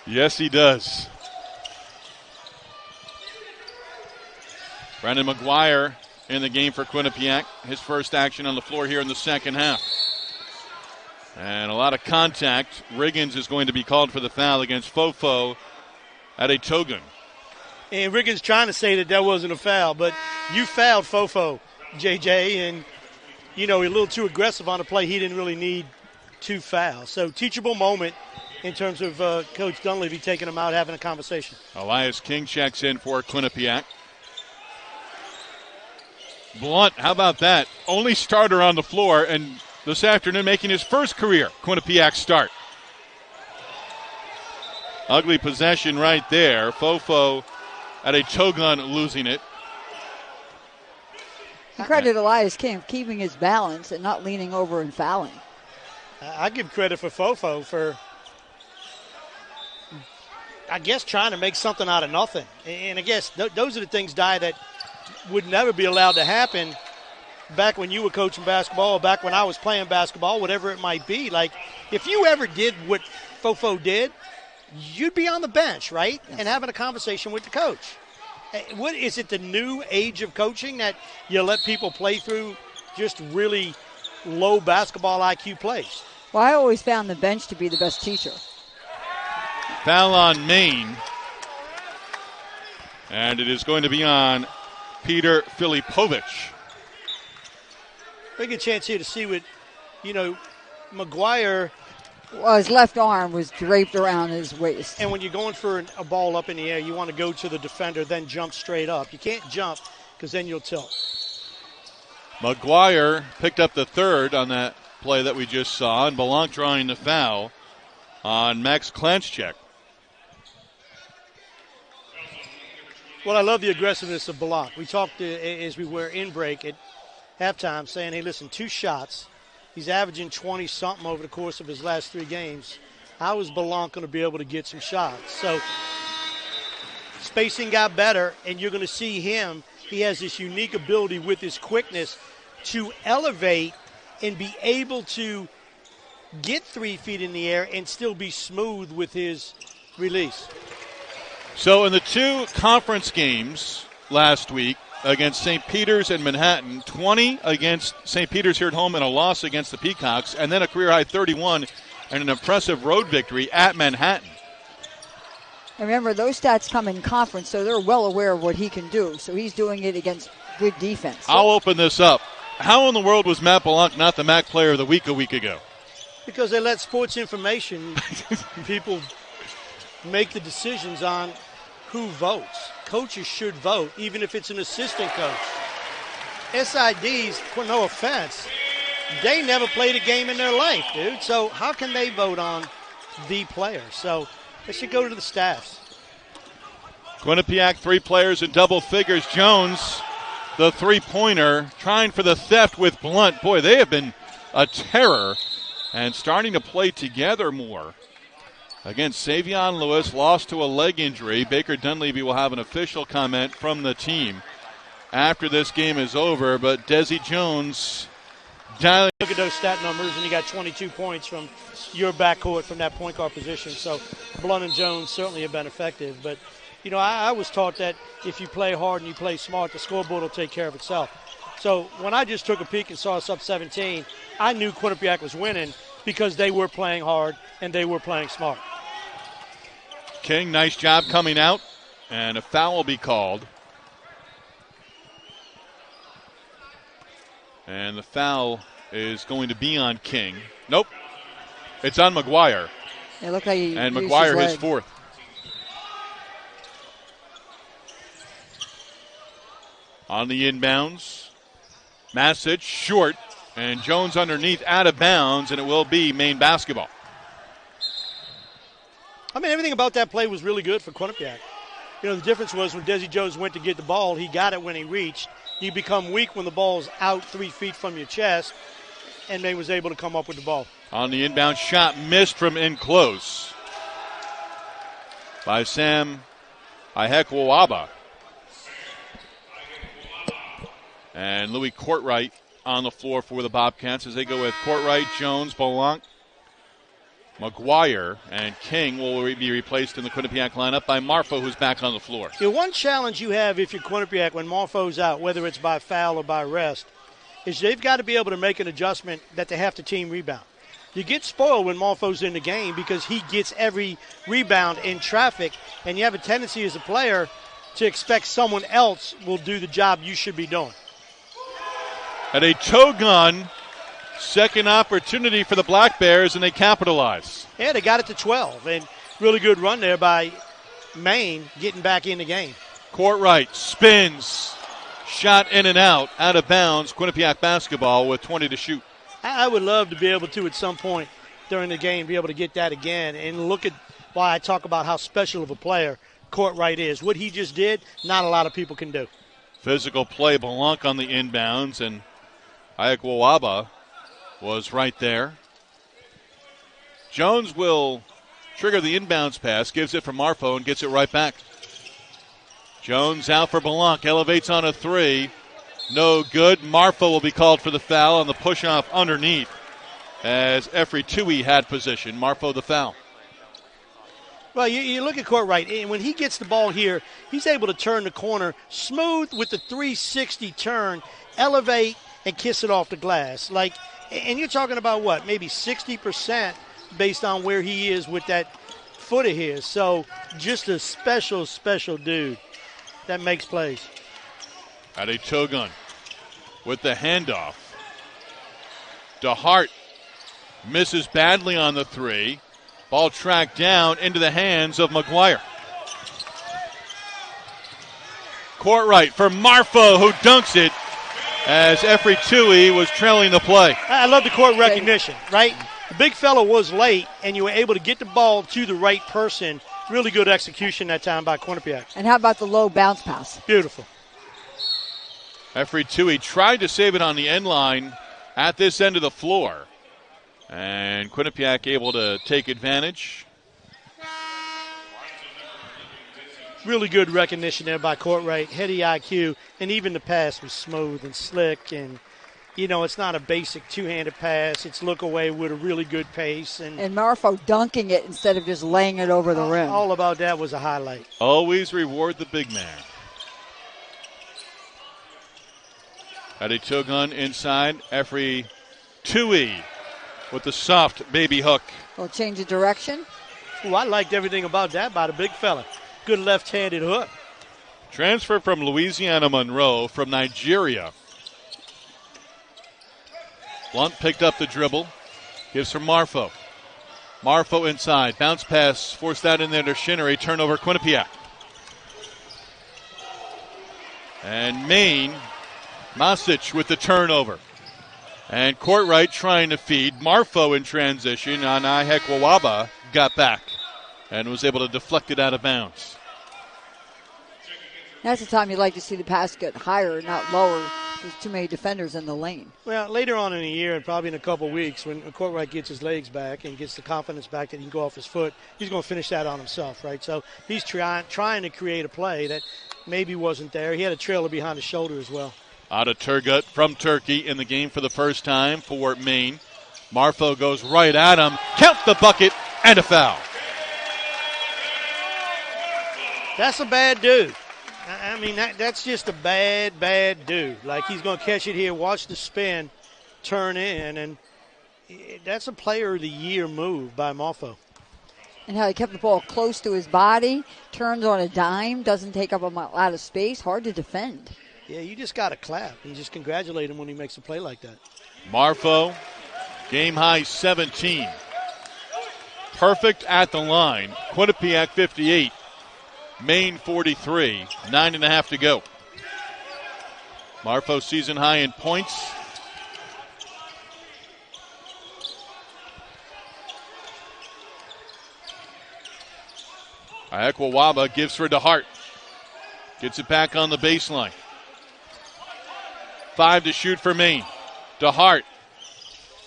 Yes, he does. Brandon McGuire in the game for Quinnipiac. His first action on the floor here in the second half. And a lot of contact. Riggins is going to be called for the foul against Fofo at a toe gun. And Riggins trying to say that wasn't a foul, but you fouled Fofo, JJ, and, you know, a little too aggressive on the play. He didn't really need 2 fouls. So teachable moment in terms of Coach Dunleavy taking him out, having a conversation. Elias King checks in for Quinnipiac. Blunt, how about that? Only starter on the floor, and this afternoon making his first career Quinnipiac start. Ugly possession right there. Fofo at a toe gun losing it. I credit Elias King for keeping his balance and not leaning over and fouling. I give credit for Fofo for, I guess, trying to make something out of nothing. And I guess those are the things, Di, that would never be allowed to happen back when you were coaching basketball, back when I was playing basketball, whatever it might be. Like, if you ever did what Fofo did, you'd be on the bench, right? Yes. And having a conversation with the coach. What is it, the new age of coaching, that you let people play through just really low basketball IQ plays? Well, I always found the bench to be the best teacher. Foul on Maine. And it is going to be on Peter Filipovic. We get a chance here to see what, McGuire. Well, his left arm was draped around his waist. And when you're going for a ball up in the air, you want to go to the defender, then jump straight up. You can't jump because then you'll tilt. McGuire picked up the third on that play that we just saw, and Blanc drawing the foul on Max Klanschek. Well, I love the aggressiveness of Blanc. We talked as we were in break at halftime saying, hey, listen, 2 shots. He's averaging 20-something over the course of his last 3 games. How is Blanc going to be able to get some shots? So spacing got better, and you're going to see him. He has this unique ability with his quickness to elevate and be able to get 3 feet in the air and still be smooth with his release. So in the 2 conference games last week, against St. Peter's and Manhattan, 20 against St. Peter's here at home, and a loss against the Peacocks, and then a career-high 31 and an impressive road victory at Manhattan. And remember, those stats come in conference, so they're well aware of what he can do. So he's doing it against good defense. I'll open this up. How in the world was Matt Blanc not the MAC Player of the Week a week ago? Because they let sports information people make the decisions on who votes. Coaches should vote, even if it's an assistant coach. SIDs, for no offense, they never played a game in their life, dude. So how can they vote on the player? So they should go to the staffs. Quinnipiac, 3 players in double figures. Jones, the three-pointer, trying for the theft with Blunt. Boy, they have been a terror and starting to play together more. Again, Savion Lewis lost to a leg injury. Baker Dunleavy will have an official comment from the team after this game is over. But Desi Jones dialing. Look at those stat numbers, and you got 22 points from your backcourt from that point guard position. So Blunt and Jones certainly have been effective. But, you know, I was taught that if you play hard and you play smart, the scoreboard will take care of itself. So when I just took a peek and saw us up 17, I knew Quinnipiac was winning because they were playing hard and they were playing smart. King, nice job coming out, and a foul will be called. And the foul is going to be on King. Nope, it's on McGuire. It looked like he and used McGuire his his fourth. On the inbounds, Masic short, and Jones underneath out of bounds, and it will be Maine basketball. I mean, everything about that play was really good for Quinnipiac. You know, the difference was when Desi Jones went to get the ball, he got it when he reached. You become weak when the ball's out 3 feet from your chest, and Maine was able to come up with the ball. On the inbound shot, missed from in close by Sam Ihekwawaba. And Louis Courtright on the floor for the Bobcats as they go with Courtright, Jones, Blanc, McGuire, and King will be replaced in the Quinnipiac lineup by Marfo, who's back on the floor. The one challenge you have if you're Quinnipiac when Marfo's out, whether it's by foul or by rest, is they've got to be able to make an adjustment that they have to team rebound. You get spoiled when Marfo's in the game because he gets every rebound in traffic, and you have a tendency as a player to expect someone else will do the job you should be doing. At a toe gun, second opportunity for the Black Bears, and they capitalize. Yeah, they got it to 12, and really good run there by Maine getting back in the game. Courtright spins, shot in and out of bounds. Quinnipiac basketball with 20 to shoot. I would love to be able to, at some point during the game, be able to get that again and look at why I talk about how special of a player Courtright is. What he just did, not a lot of people can do. Physical play, Blanc on the inbounds, and Ihekwawaba was right there. Jones will trigger the inbounds pass, gives it from Marfo, and gets it right back. Jones out for Blanc, elevates on a three. No good. Marfo will be called for the foul on the push-off underneath as Efri Tui had position. Marfo the foul. Well, you look at Courtright, and when he gets the ball here, he's able to turn the corner smooth with the 360 turn, elevate, and kiss it off the glass. And you're talking about what, maybe 60% based on where he is with that foot of his. So just a special, special dude that makes plays. At a toe gun with the handoff. DeHart misses badly on the three. Ball tracked down into the hands of McGuire. Courtright for Marfo, who dunks it as Efri Tui was trailing the play. I love the court recognition, right? The big fella was late, and you were able to get the ball to the right person. Really good execution that time by Quinnipiac. And how about the low bounce pass? Beautiful. Efri Tui tried to save it on the end line at this end of the floor. And Quinnipiac able to take advantage. Really good recognition there by Courtright. Heady IQ, and even the pass was smooth and slick. And, you know, it's not a basic two-handed pass. It's look away with a really good pace. And Marfo dunking it instead of just laying it over the rim. All about that was a highlight. Always reward the big man. At a toe gun inside, Efrey Tui with the soft baby hook. We'll change of direction. Ooh, I liked everything about that by the big fella. Good left-handed hook. Transfer from Louisiana Monroe from Nigeria. Blunt picked up the dribble. Gives for Marfo. Marfo inside. Bounce pass forced out in there to Shinnery. Turnover Quinnipiac. And Maine, Masic with the turnover. And Courtright trying to feed. Marfo in transition. Anahekwawaba got back and was able to deflect it out of bounds. That's the time you like to see the pass get higher, not lower. There's too many defenders in the lane. Well, later on in the year and probably in a couple of weeks when Courtright gets his legs back and gets the confidence back that he can go off his foot, he's going to finish that on himself, right? So he's trying to create a play that maybe wasn't there. He had a trailer behind his shoulder as well. Ada Turgut from Turkey in the game for the first time for Maine. Marfo goes right at him. Count the bucket and a foul. That's a bad dude. I mean, that's just a bad dude. Like, he's going to catch it here, watch the spin, turn in, and that's a player of the year move by Marfo. And how he kept the ball close to his body, turns on a dime, doesn't take up a lot of space, hard to defend. Yeah, you just got to clap. You just congratulate him when he makes a play like that. Marfo, game high 17. Perfect at the line. Quinnipiac 58. Maine 43, 9.5 to go. Marfo season high in points. Anahekwawaba gives for DeHart. Gets it back on the baseline. 5 to shoot for Maine. DeHart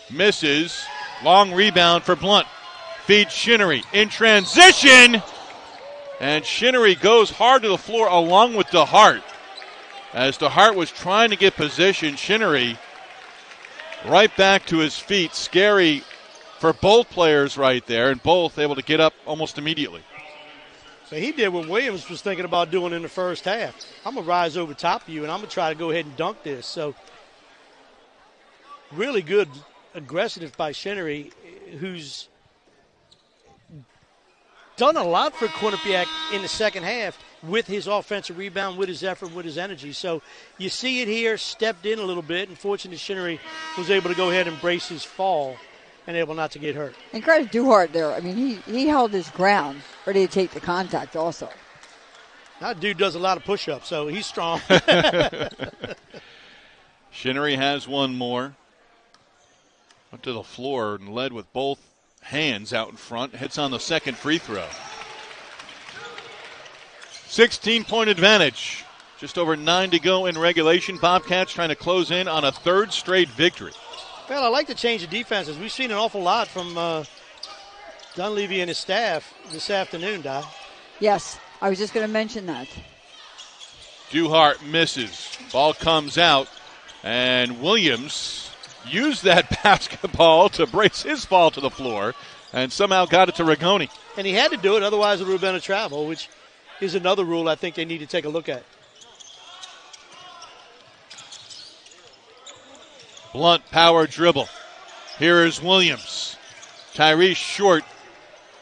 misses. Long rebound for Blunt. Feeds Shinnery in transition. And Shinnery goes hard to the floor along with DeHart. As DeHart was trying to get position, Shinnery right back to his feet. Scary for both players right there, and both able to get up almost immediately. So he did what Williams was thinking about doing in the first half. I'm going to rise over top of you, and I'm going to try to go ahead and dunk this. So really good aggressiveness by Shinnery, who's done a lot for Quinnipiac in the second half with his offensive rebound, with his effort, with his energy. So you see it here, stepped in a little bit, and fortunately Shinnery was able to go ahead and brace his fall and able not to get hurt. And credit DeHart there. I mean, he held his ground, ready to take the contact also. That dude does a lot of push-ups, so he's strong. Shinnery has one more. Went to the floor and led with both hands out in front. Hits on the second free throw. 16-point advantage. Just over 9 to go in regulation. Bobcats trying to close in on a third straight victory. Well, I like to change the defenses. We've seen an awful lot from Dunleavy and his staff this afternoon, Di. Yes, I was just going to mention that. DeHart misses. Ball comes out, and Williams used that basketball to brace his fall to the floor and somehow got it to Rigoni. And he had to do it, otherwise it would have been a travel, which is another rule I think they need to take a look at. Blunt power dribble. Here is Williams. Tyrese short.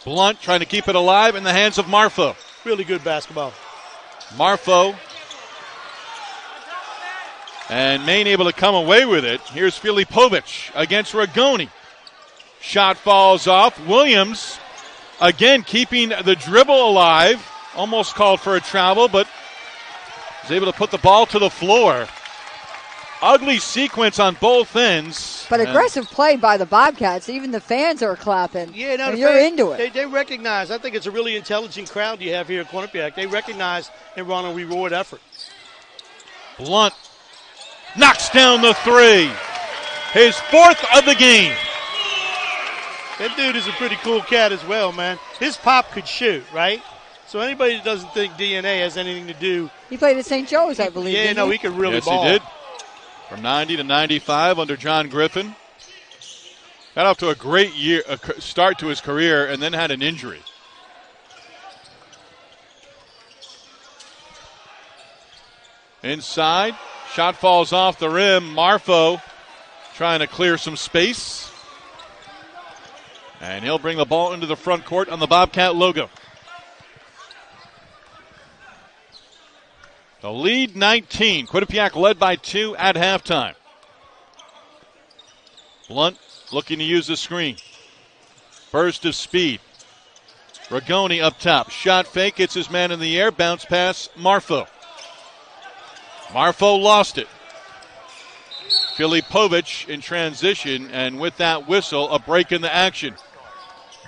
Blunt trying to keep it alive in the hands of Marfo. Really good basketball. Marfo. And Maine able to come away with it. Here's Filipovic against Rigoni. Shot falls off. Williams, again, keeping the dribble alive. Almost called for a travel, but was able to put the ball to the floor. Ugly sequence on both ends. But aggressive play by the Bobcats. Even the fans are clapping. Yeah, no, you're into it. They recognize. I think it's a really intelligent crowd you have here at Quinnipiac. They recognize and run a reward effort. Blunt knocks down the three. His fourth of the game. That dude is a pretty cool cat as well, man. His pop could shoot, right? So anybody that doesn't think DNA has anything to do. He played at St. Joe's, I believe. Yeah, no, he could really ball. Yes, he did. From 90 to 95 under John Griffin. Got off to a great start to his career and then had an injury. Inside, Shot falls off the rim. Marfo trying to clear some space. And he'll bring the ball into the front court on the Bobcat logo. The lead 19. Quinnipiac led by 2 at halftime. Blunt looking to use the screen. Burst of speed. Rigoni up top. Shot fake. It's his man in the air. Bounce pass. Marfo. Marfo lost it. Filipovic in transition, and with that whistle, a break in the action.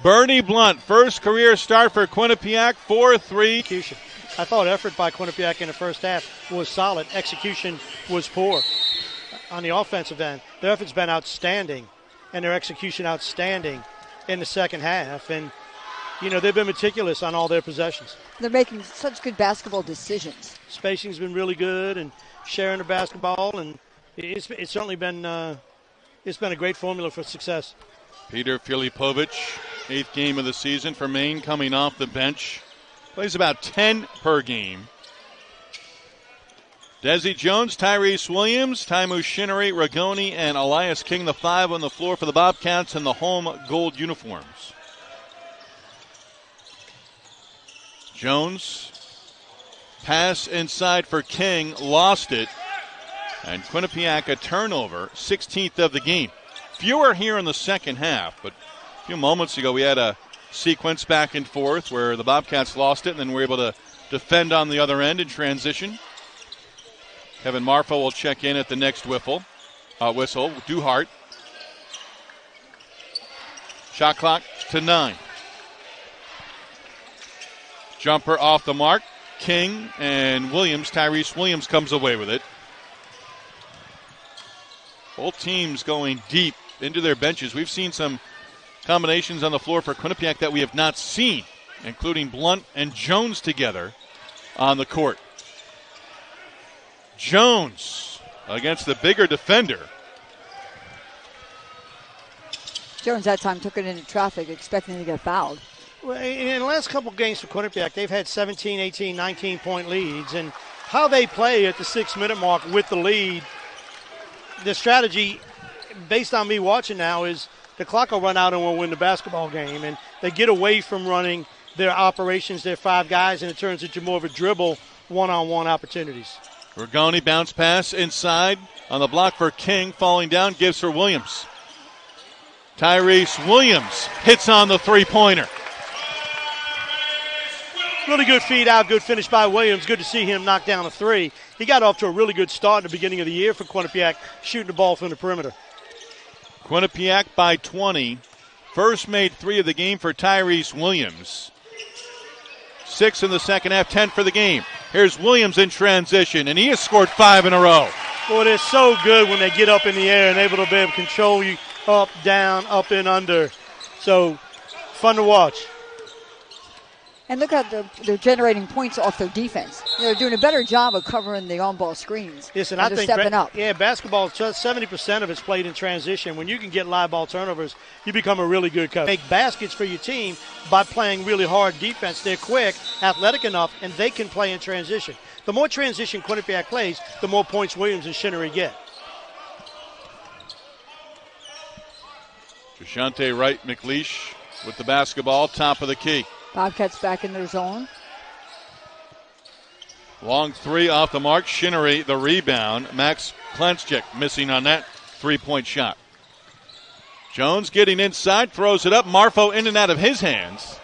Bernie Blunt, first career start for Quinnipiac, 4-3. I thought effort by Quinnipiac in the first half was solid. Execution was poor on the offensive end. Their effort's been outstanding, and their execution outstanding in the second half. And, you know, they've been meticulous on all their possessions. They're making such good basketball decisions. Spacing's been really good, and sharing the basketball, and it's certainly been it's been a great formula for success. Peter Filipovic, 8th game of the season for Maine, coming off the bench. Plays about 10 per game. Desi Jones, Tyrese Williams, Taimu Shinnery, Rigoni, and Elias King, the 5 on the floor for the Bobcats in the home gold uniforms. Jones, pass inside for King, lost it. And Quinnipiac a turnover, 16th of the game. Fewer here in the second half, but a few moments ago we had a sequence back and forth where the Bobcats lost it and then were able to defend on the other end in transition. Kevin Marfo will check in at the next whistle. Duhart. Shot clock to 9. Jumper off the mark. King and Williams, Tyrese Williams comes away with it. Both teams going deep into their benches. We've seen some combinations on the floor for Quinnipiac that we have not seen, including Blunt and Jones together on the court. Jones against the bigger defender. Jones that time took it into traffic, expecting to get fouled. Well, in the last couple games for Quinnipiac, they've had 17, 18, 19-point leads, and how they play at the 6-minute mark with the lead, the strategy, based on me watching now, is the clock will run out and we'll win the basketball game. And they get away from running their operations, their 5 guys, and it turns into more of a dribble, one-on-one opportunities. Rigoni bounce pass inside on the block for King. Falling down, gives for Williams. Tyrese Williams hits on the three-pointer. Really good feed out, good finish by Williams. Good to see him knock down a 3. He got off to a really good start in the beginning of the year for Quinnipiac, shooting the ball from the perimeter. Quinnipiac by 20. First made 3 of the game for Tyrese Williams. 6 in the second half, 10 for the game. Here's Williams in transition, and he has scored 5 in a row. Boy, they're so good when they get up in the air and able to be able to control you up, down, up, and under. So, fun to watch. And look how they're generating points off their defense. They're doing a better job of covering the on-ball screens. Yes, and I think stepping up. Yeah, basketball, 70% of it's played in transition. When you can get live ball turnovers, you become a really good coach. Make baskets for your team by playing really hard defense. They're quick, athletic enough, and they can play in transition. The more transition Quinnipiac plays, the more points Williams and Shinnery get. Trishante Wright McLeish with the basketball, top of the key. Bobcats back in their zone. Long 3 off the mark. Shinnery the rebound. Max Klenschik missing on that 3-point shot. Jones getting inside, throws it up. Marfo in and out of his hands.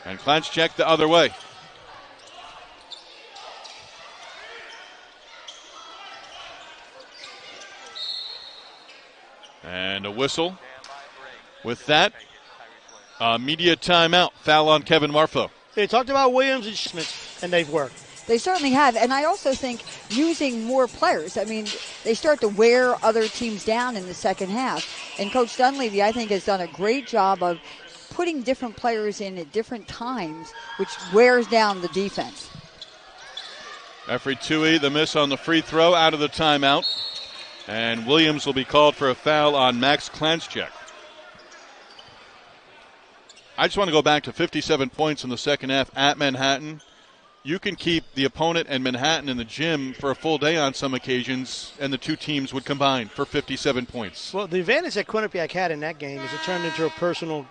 And Klenschik the other way. And a whistle. With that, media timeout. Foul on Kevin Marfo. They talked about Williams and Schmitz, and they've worked. They certainly have. And I also think using more players. I mean, they start to wear other teams down in the second half. And Coach Dunleavy, I think, has done a great job of putting different players in at different times, which wears down the defense. Referee Tui, the miss on the free throw, out of the timeout. And Williams will be called for a foul on Max Klenschik. I just want to go back to 57 points in the second half at Manhattan. you can keep the opponent and Manhattan in the gym for a full day on some occasions, and the two teams would combine for 57 points. Well, the advantage that Quinnipiac had in that game is it turned into a personal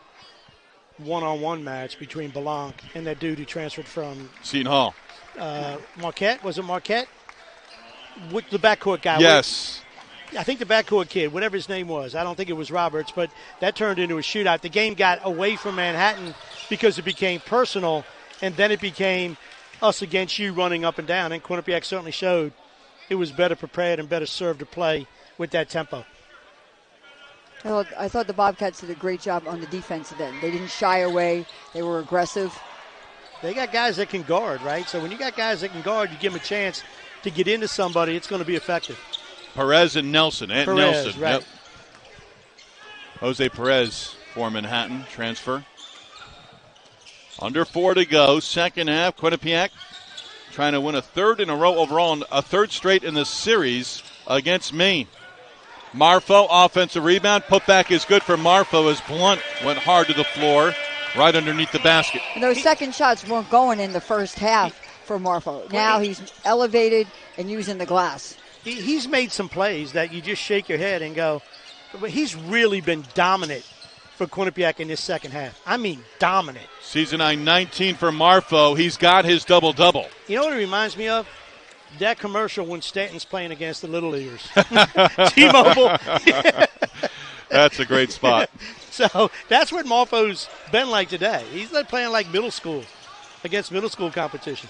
one-on-one match between Blanc and that dude who transferred from Seton Hall. Marquette. Was it Marquette? With the backcourt guy. Yes. I think the backcourt kid, whatever his name was. I don't think it was Roberts, but that turned into a shootout. The game got away from Manhattan because it became personal, and then it became us against you running up and down. And Quinnipiac certainly showed it was better prepared and better served to play with that tempo. I thought the Bobcats did a great job on the defensive end. They didn't shy away. They were aggressive. They got guys that can guard, right? So when you got guys that can guard, you give them a chance to get into somebody, it's going to be effective. Perez and Nelson. Nelson. Right. Yep. Jose Perez for Manhattan, transfer. Under 4 to go, second half. Quinnipiac trying to win a third in a row overall, and a third straight in the series against Maine. Marfo, offensive rebound. Putback is good for Marfo as Blunt went hard to the floor, right underneath the basket. And those second shots weren't going in the first half for Marfo. Now he's elevated and using the glass. He's made some plays that you just shake your head and go, but he's really been dominant for Quinnipiac in this second half. I mean, dominant. Season high 19 for Marfo. He's got his double-double. You know what it reminds me of? That commercial when Stanton's playing against the Little Leaguers. T-Mobile. That's a great spot. So that's what Marfo's been like today. He's like playing like middle school against middle school competition.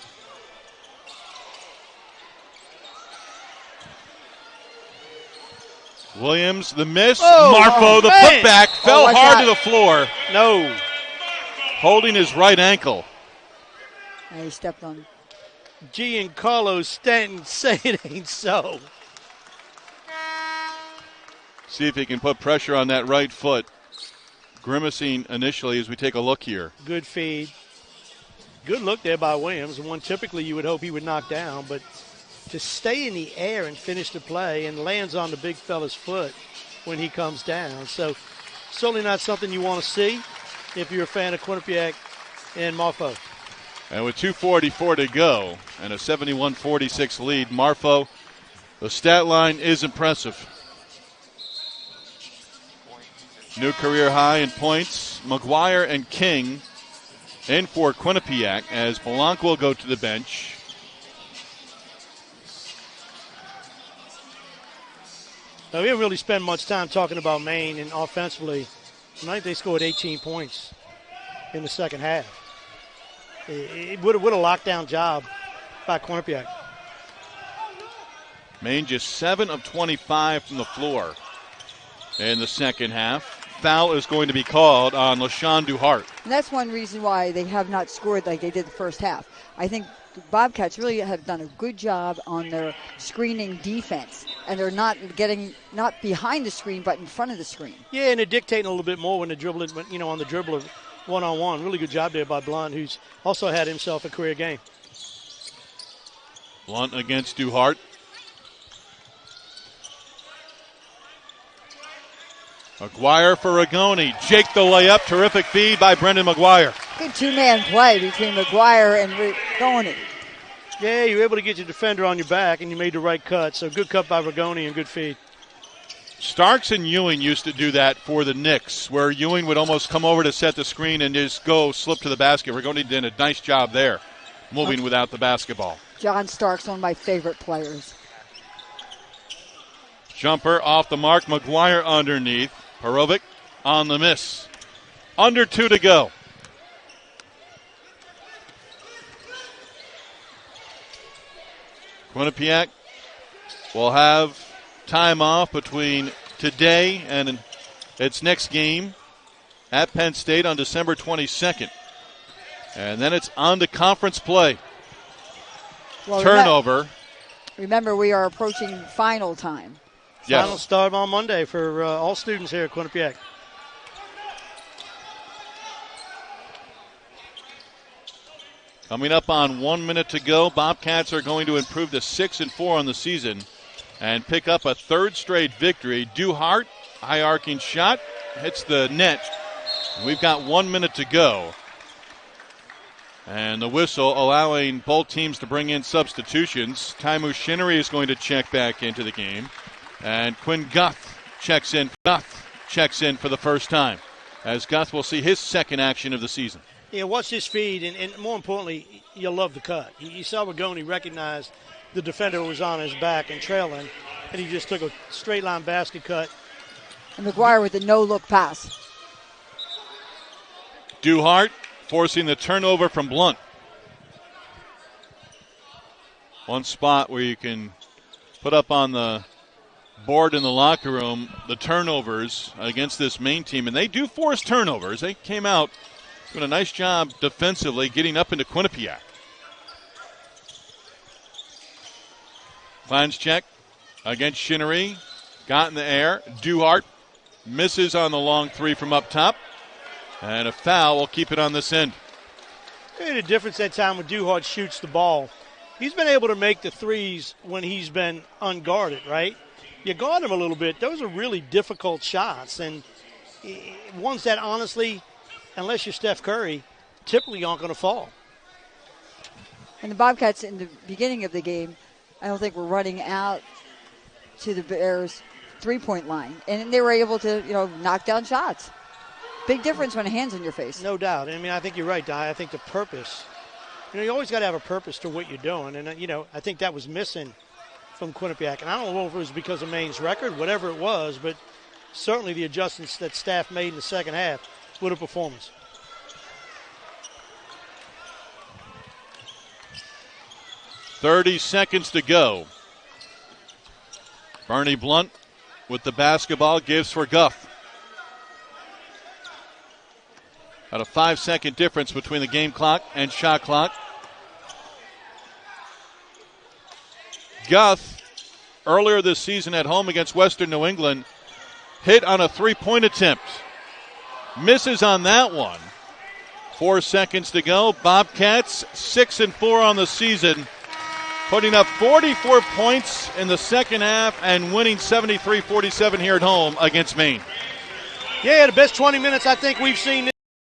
Williams, the miss. Oh, Marfo, the man. putback, fell what's hard that? to the floor, No. holding his right ankle. And he stepped on. Giancarlo Stanton say it ain't so. See if he can put pressure on that right foot. Grimacing initially as we take a look here. Good feed. Good look there by Williams. One typically you would hope he would knock down, but to stay in the air and finish the play and lands on the big fella's foot when he comes down. So certainly not something you want to see if you're a fan of Quinnipiac and Marfo. And with 2:44 to go and a 71-46 lead, Marfo, the stat line is impressive. New career high in points. McGuire and King in for Quinnipiac as Blanc will go to the bench. Now, we didn't really spend much time talking about Maine, and offensively, tonight they scored 18 points in the second half. It would a lockdown job by Quinnipiac. Maine just 7 of 25 from the floor in the second half. Foul is going to be called on LaShawn Duhart. And that's one reason why they have not scored like they did the first half. I think the Bobcats really have done a good job on their screening defense, and they're not behind the screen, but in front of the screen. Yeah, and they're dictating a little bit more when they're dribbling, on the dribbler one-on-one. Really good job there by Blunt, who's also had himself a career game. Blunt against Duhart. McGuire for Rigoni. Jake the layup. Terrific feed by Brendan McGuire. Good two-man play between McGuire and Rigoni. Yeah, you were able to get your defender on your back, and you made the right cut. So good cut by Rigoni and good feed. Starks and Ewing used to do that for the Knicks, where Ewing would almost come over to set the screen and just go slip to the basket. Rigoni did a nice job there, moving without the basketball. John Starks, one of my favorite players. Jumper off the mark. McGuire underneath. Perovic on the miss. Under 2 to go. Quinnipiac will have time off between today and its next game at Penn State on December 22nd. And then it's on to conference play. Well, Turnover. Remember, we are approaching final time. Yes. Final start on Monday for all students here at Quinnipiac. Coming up on 1 minute to go, Bobcats are going to improve to 6-4 on the season and pick up a third straight victory. Duhart, high arcing shot, hits the net. We've got 1 minute to go. And the whistle allowing both teams to bring in substitutions. Taimu Shinnery is going to check back into the game. And Quinn Guth checks in for the first time, as Guth will see his second action of the season. Yeah, watch his feed, and more importantly, you'll love the cut. You saw Wagoni recognized the defender was on his back and trailing, and he just took a straight line basket cut. And McGuire with a no-look pass. Duhart forcing the turnover from Blunt. One spot where you can put up on the board in the locker room the turnovers against this Maine team, and they do force turnovers. They came out doing a nice job defensively getting up into Quinnipiac. Klein's check against Shinnery. Got in the air. Duhart misses on the long three from up top. And a foul will keep it on this end. Made a difference that time when Duhart shoots the ball. He's been able to make the threes when he's been unguarded, right? You guard him a little bit. Those are really difficult shots. And ones that honestly, unless you're Steph Curry, typically aren't going to fall. And the Bobcats in the beginning of the game, I don't think were running out to the Bears' three-point line. And they were able to, knock down shots. Big difference when a hand's in your face. No doubt. I mean, I think you're right, Di. I think the purpose, you always got to have a purpose to what you're doing. And, I think that was missing from Quinnipiac. And I don't know if it was because of Maine's record, whatever it was, but certainly the adjustments that staff made in the second half with a performance. .30 seconds to go. Bernie Blunt with the basketball, gives for Guth. About a 5-second difference between the game clock and shot clock. Guth, earlier this season at home against Western New England, hit on a three-point attempt. Misses on that one. 4 seconds to go. Bobcats 6-4 on the season, putting up 44 points in the second half and winning 73-47 here at home against Maine. Yeah, the best 20 minutes I think we've seen.